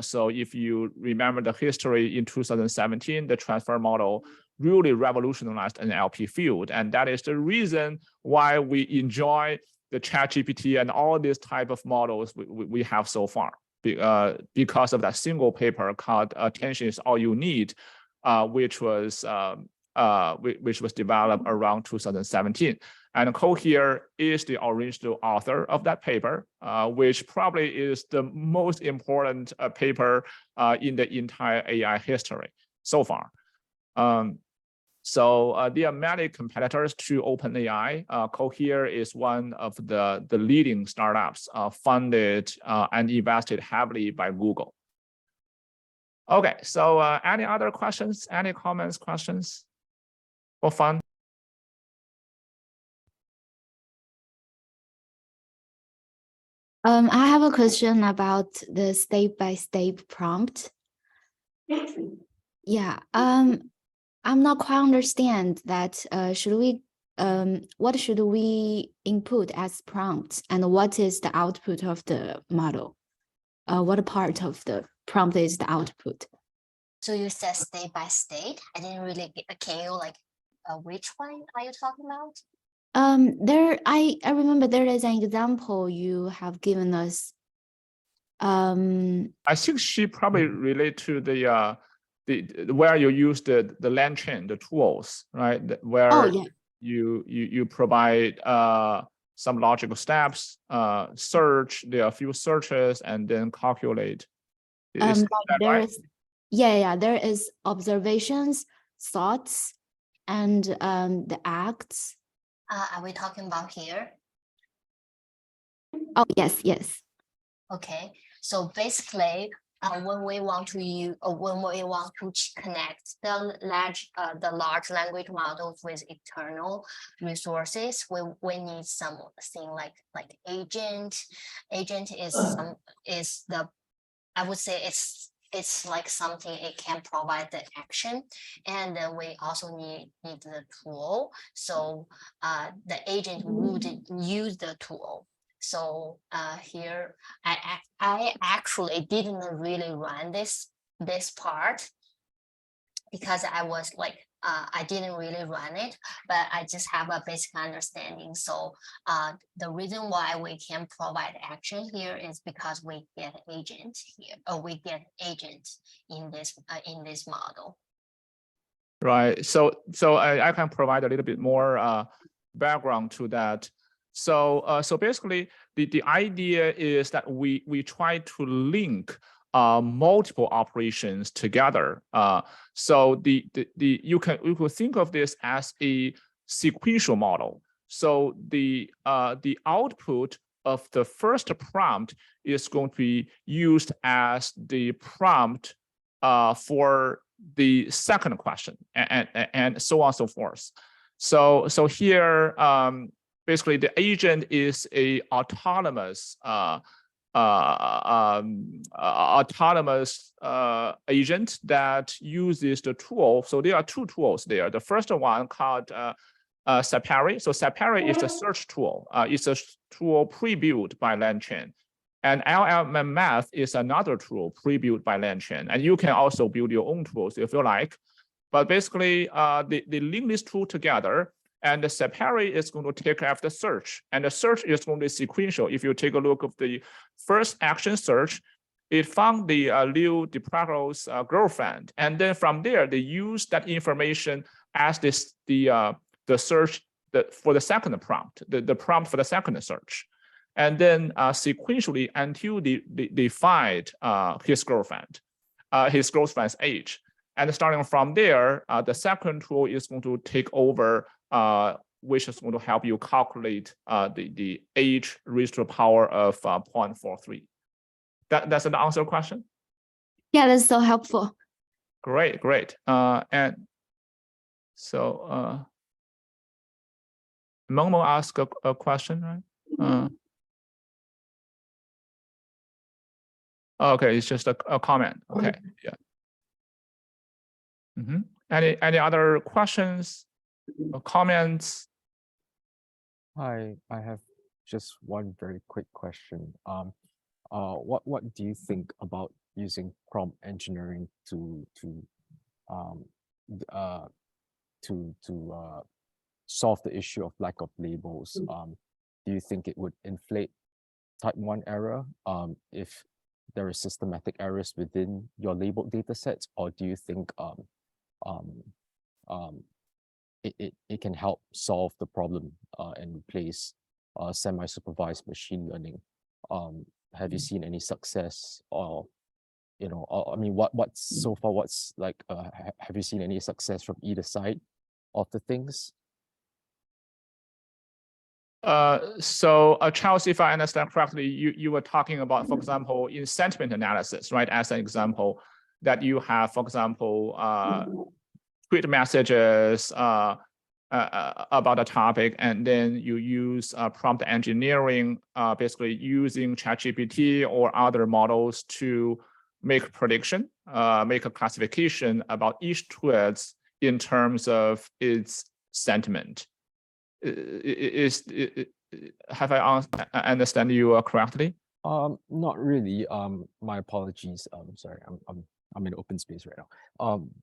So if you remember the history in 2017, the transformer model really revolutionized an NLP field. And that is the reason why we enjoy the ChatGPT and all these type of models we have so far, because of that single paper called Attention is All You Need, which was developed around 2017. And Cohere is the original author of that paper, which probably is the most important paper in the entire AI history so far. So there are many competitors to OpenAI. Cohere is one of the leading startups funded and invested heavily by Google. Okay, so any other questions, any comments, questions for Fan? I have a question about the step-by-step prompt. Yeah, I'm not quite understand that. What should we input as prompts, and what is the output of the model? What part of the prompt is the output? So you said state by state. I didn't really get. Can you which one are you talking about? I remember there is an example you have given us. I think she probably relate to the where you use the LangChain, the tools, right? Where you provide some logical steps, search, there are a few searches, and then calculate. Is that right? There is observations, thoughts, and the acts. Are we talking about here? Oh, yes. Okay, so basically, when we want to use, or when we want to connect the large language models with external resources, we need something like agent. Agent is I would say it's it's like something it can provide the action, and then we also need the tool. So the agent would use the tool. So here I actually didn't really run this part because I was like I didn't really run it, but I just have a basic understanding. So the reason why we can provide action here is because we get agent here, or we get agent in this model. Right. So I can provide a little bit more background to that. So basically, the idea is that we try to link multiple operations together. So you could think of this as a sequential model. So the output of the first prompt is going to be used as the prompt for the second question, and so on and so forth. So here, basically, the agent is a autonomous agent that uses the tool. So there are two tools there. The first one called Sapari. So Sapari is a search tool. It's a tool pre-built by LangChain. And LLM is another tool pre-built by LangChain. And you can also build your own tools if you like. But basically, they link these two together. And the Sapari is going to take care of the search. And the search is going to be sequential. If you take a look at the first action search, it found the Liu DiPrago's girlfriend. And then from there, they use that information as the search for the second prompt, the prompt for the second search. And then sequentially until they find his girlfriend's age. And starting from there, the second tool is going to take over, which is going to help you calculate the age raised to the power of 0.43. That's an answer question? Yeah, that's so helpful. Great. And so Momo asked a question, right? Okay, it's just a comment. Okay, yeah. Any other questions or comments? Hi, I have just one very quick question. What do you think about using prompt engineering to solve the issue of lack of labels? Do you think it would inflate type 1 error if there are systematic errors within your labeled data sets, or do you think it can help solve the problem and replace semi-supervised machine learning? Have you seen any success, or I mean, what's so far? What's like? Have you seen any success from either side of the things? So Charles, if I understand correctly, you were talking about, for example, in sentiment analysis, right? As an example, that you have, for example, tweet messages about a topic, and then you use prompt engineering, basically using ChatGPT or other models to make prediction, make a classification about each tweet in terms of its sentiment. Have I understand you correctly? Not really. My apologies. Sorry, I'm in open space right now.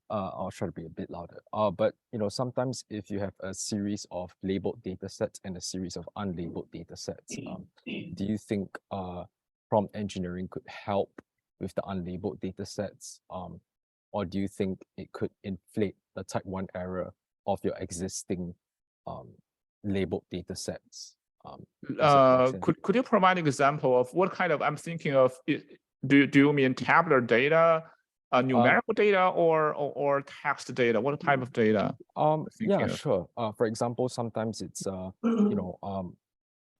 I'll try to be a bit louder. But sometimes if you have a series of labeled data sets and a series of unlabeled data sets, do you think prompt engineering could help with the unlabeled data sets? Or do you think it could inflate the type 1 error of your existing labeled data sets? Could you provide an example of what kind of, I'm thinking of, do you mean tabular data, numerical data, or text data? What type of data? Yeah, sure. For example, sometimes it's for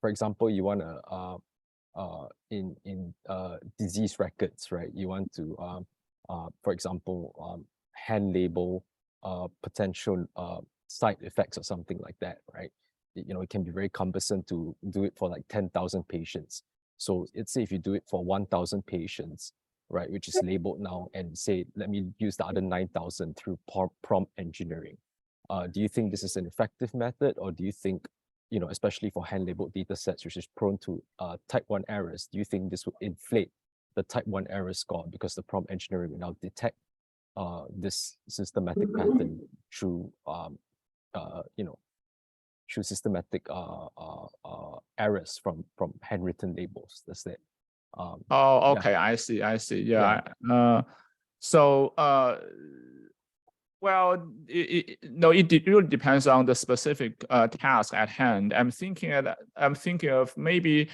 example, you want to in disease records, right? You want to for example, hand label potential side effects or something like that, right? It can be very cumbersome to do it for like 10,000 patients. So let's say if you do it for 1,000 patients, right, which is labeled now, and say, let me use the other 9,000 through prompt engineering. Do you think this is an effective method, or do you think, especially for hand-labeled data sets, which is prone to type 1 errors, do you think this would inflate the type 1 error score because the prompt engineering will now detect this systematic pattern through, through systematic errors from handwritten labels? That's it. Oh, okay. Yeah. I see. Yeah. Well, it really depends on the specific task at hand. I'm thinking of maybe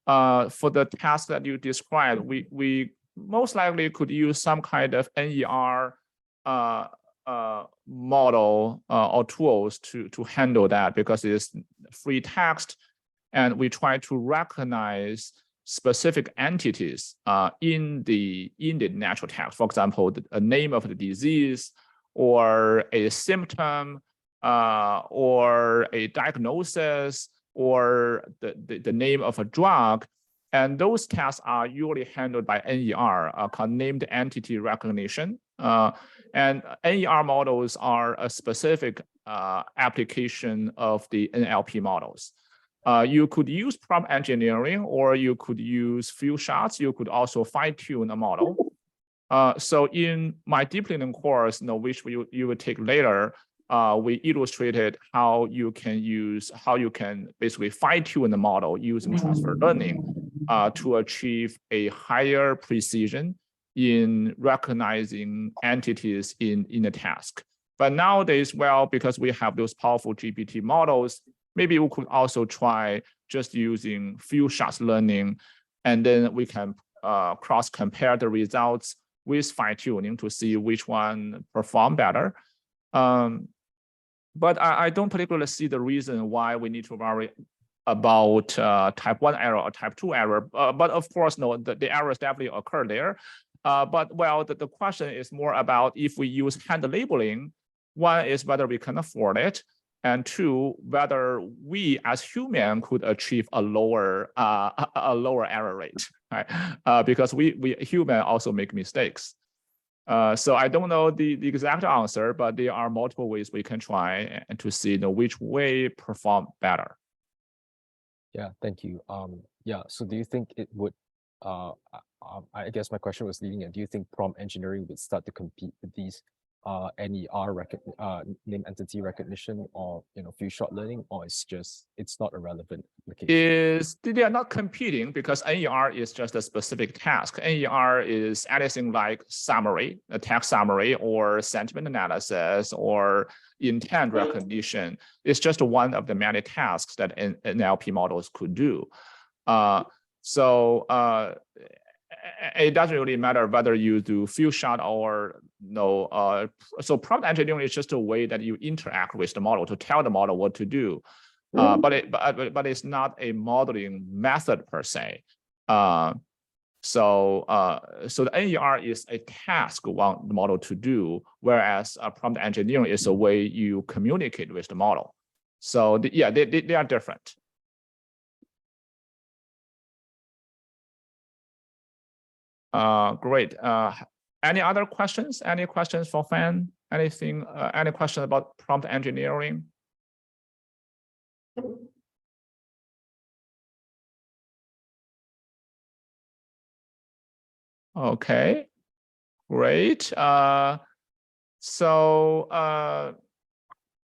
for the task that you described, we most likely could use some kind of NER model or tools to handle that, because it's free text, and we try to recognize specific entities in the natural text. For example, a name of the disease, or a symptom, or a diagnosis, or the name of a drug. And those tasks are usually handled by NER, called named entity recognition. And NER models are a specific application of the NLP models. You could use prompt engineering, or you could use few shots. You could also fine-tune a model. So in my deep learning course, which you will take later, we illustrated how you can basically fine-tune the model using transfer learning to achieve a higher precision in recognizing entities in a task. But nowadays, well, because we have those powerful GPT models, maybe we could also try just using few shots learning, and then we can cross-compare the results with fine-tuning to see which one perform better. But I don't particularly see the reason why we need to worry about type 1 error or type 2 error. But of course, no, the errors definitely occur there. But well, the question is more about if we use hand labeling. One is whether we can afford it, and two, whether we as human could achieve a lower error rate, right? Because we human also make mistakes. So I don't know the exact answer, but there are multiple ways we can try and to see which way perform better. Yeah, thank you. Yeah, so do you think it would, I guess my question was leading at, do you think prompt engineering would start to compete with these NER name entity recognition, or few shot learning, or it's not a relevant application? They are not competing, because NER is just a specific task. NER is anything like summary, a text summary, or sentiment analysis, or intent recognition. It's just one of the many tasks that NLP models could do. It doesn't really matter whether you do few shot or no. So prompt engineering is just a way that you interact with the model to tell the model what to do. But it's not a modeling method per se. So the NER is a task we want the model to do, whereas prompt engineering is a way you communicate with the model. So they are different. Great. Any other questions? Any questions for Fan? Anything? Any questions about prompt engineering? Okay, great.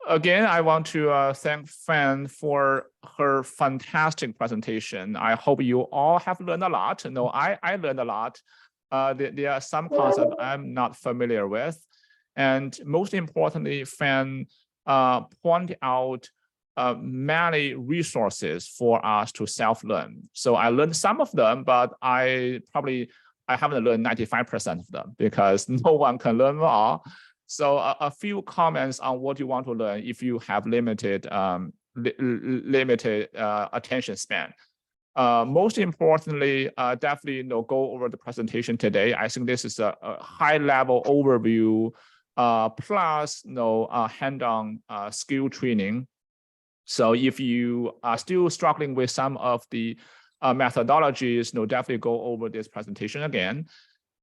Again, I want to thank Fan for her fantastic presentation. I hope you all have learned a lot. No, I learned a lot. There are some concepts I'm not familiar with. And most importantly, Fan pointed out many resources for us to self-learn. So I learned some of them, but I haven't learned 95% of them, because no one can learn them all. So a few comments on what you want to learn if you have limited attention span. Most importantly, definitely go over the presentation today. I think this is a high-level overview plus hand-on skill training. So if you are still struggling with some of the methodologies, definitely go over this presentation again.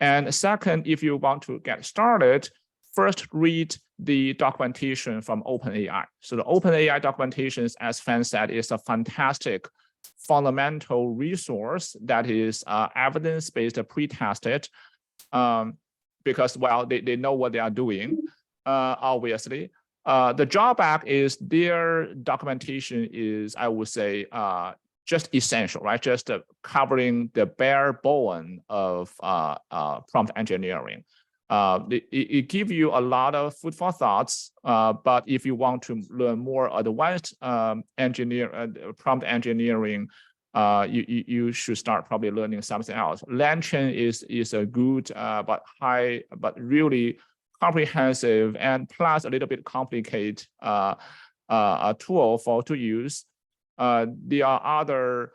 And second, if you want to get started, first read the documentation from OpenAI. So the OpenAI documentation, as Fan said, is a fantastic fundamental resource that is evidence-based, pre-tested, because, well, they know what they are doing, obviously. The drawback is their documentation is, I would say, just essential, right? Just covering the bare bone of prompt engineering. It gives you a lot of food for thoughts, but if you want to learn more advanced prompt engineering, you should start probably learning something else. LangChain is a good but really comprehensive and plus a little bit complicated a tool to use. There are other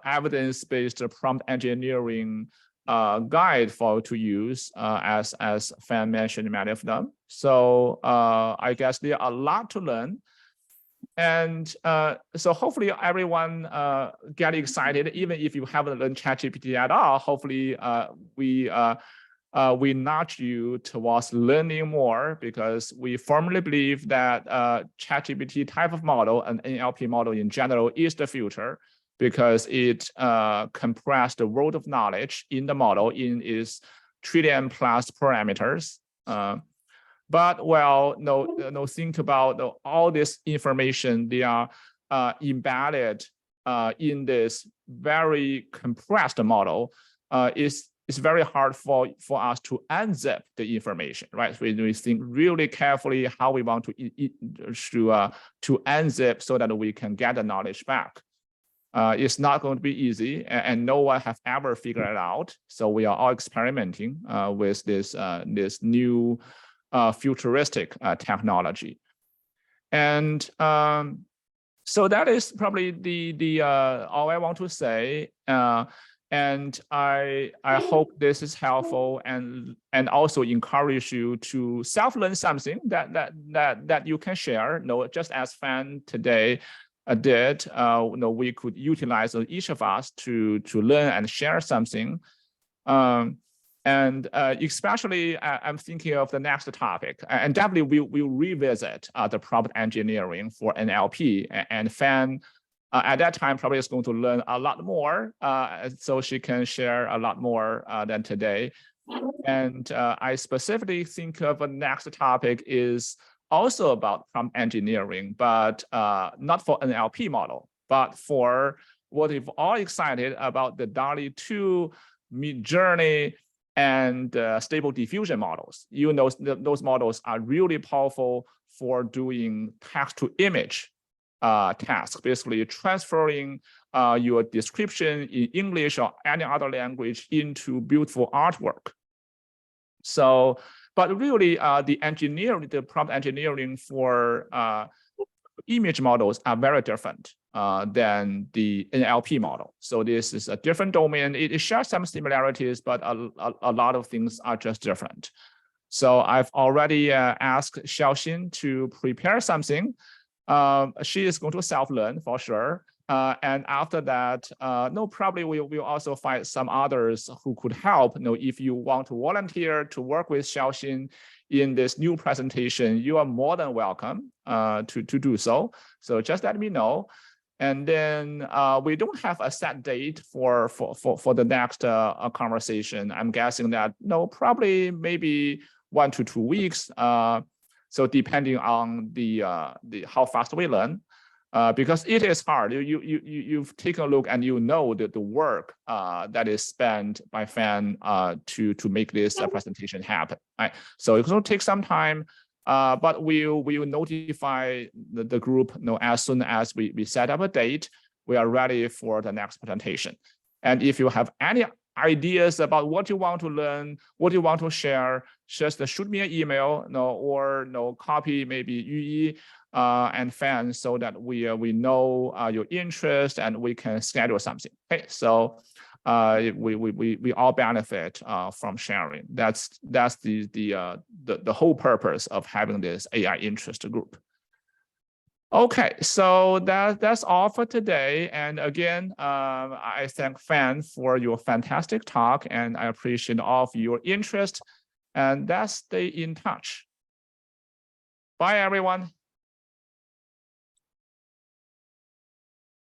evidence-based prompt engineering guide to use, as Fan mentioned many of them. So I guess there are a lot to learn. And so hopefully everyone get excited, even if you haven't learned ChatGPT at all. Hopefully we nudge you towards learning more, because we firmly believe that ChatGPT type of model and NLP model in general is the future, because it compressed the world of knowledge in the model in its trillion plus parameters. But well, think about all this information. They are embedded in this very compressed model. It's very hard for us to unzip the information, right? So we think really carefully how we want to unzip so that we can get the knowledge back. It's not going to be easy, and no one has ever figured it out. So we are all experimenting with this new futuristic technology. And so that is probably the all I want to say. And I hope this is helpful, and also encourage you to self-learn something that you can share. Just as Fan today did, we could utilize each of us to learn and share something. And especially, I'm thinking of the next topic, and definitely we'll revisit the prompt engineering for NLP, and Fan at that time probably is going to learn a lot more, so she can share a lot more than today. And I specifically think of the next topic is also about prompt engineering, but not for NLP model, but for what we've all excited about, the DALL-E 2, Midjourney, and stable diffusion models. Those models are really powerful for doing text-to-image tasks, basically transferring your description in English or any other language into beautiful artwork. So, but really, the prompt engineering for image models are very different than the NLP model. So this is a different domain. It shares some similarities, but a lot of things are just different. So I've already asked Xiaoxin to prepare something. She is going to self-learn for sure. And after that, probably we'll also find some others who could help. If you want to volunteer to work with Xiaoxin in this new presentation, you are more than welcome to do so. So just let me know. And then we don't have a set date for the next conversation. I'm guessing that probably maybe 1 to 2 weeks. So depending on the how fast we learn, because it is hard. You've taken a look and the work that is spent by Fan to make this presentation happen. Right? So it's going to take some time, but we will notify the group as soon as we set up a date. We are ready for the next presentation. And if you have any ideas about what you want to learn, what you want to share, just shoot me an email, or copy maybe Yuyi and Fan, so that we know your interest and we can schedule something. Okay, so we all benefit from sharing. That's the whole purpose of having this AI interest group. Okay, so that's all for today. And again, I thank Fan for your fantastic talk, and I appreciate all of your interest. And let's stay in touch. Bye, everyone.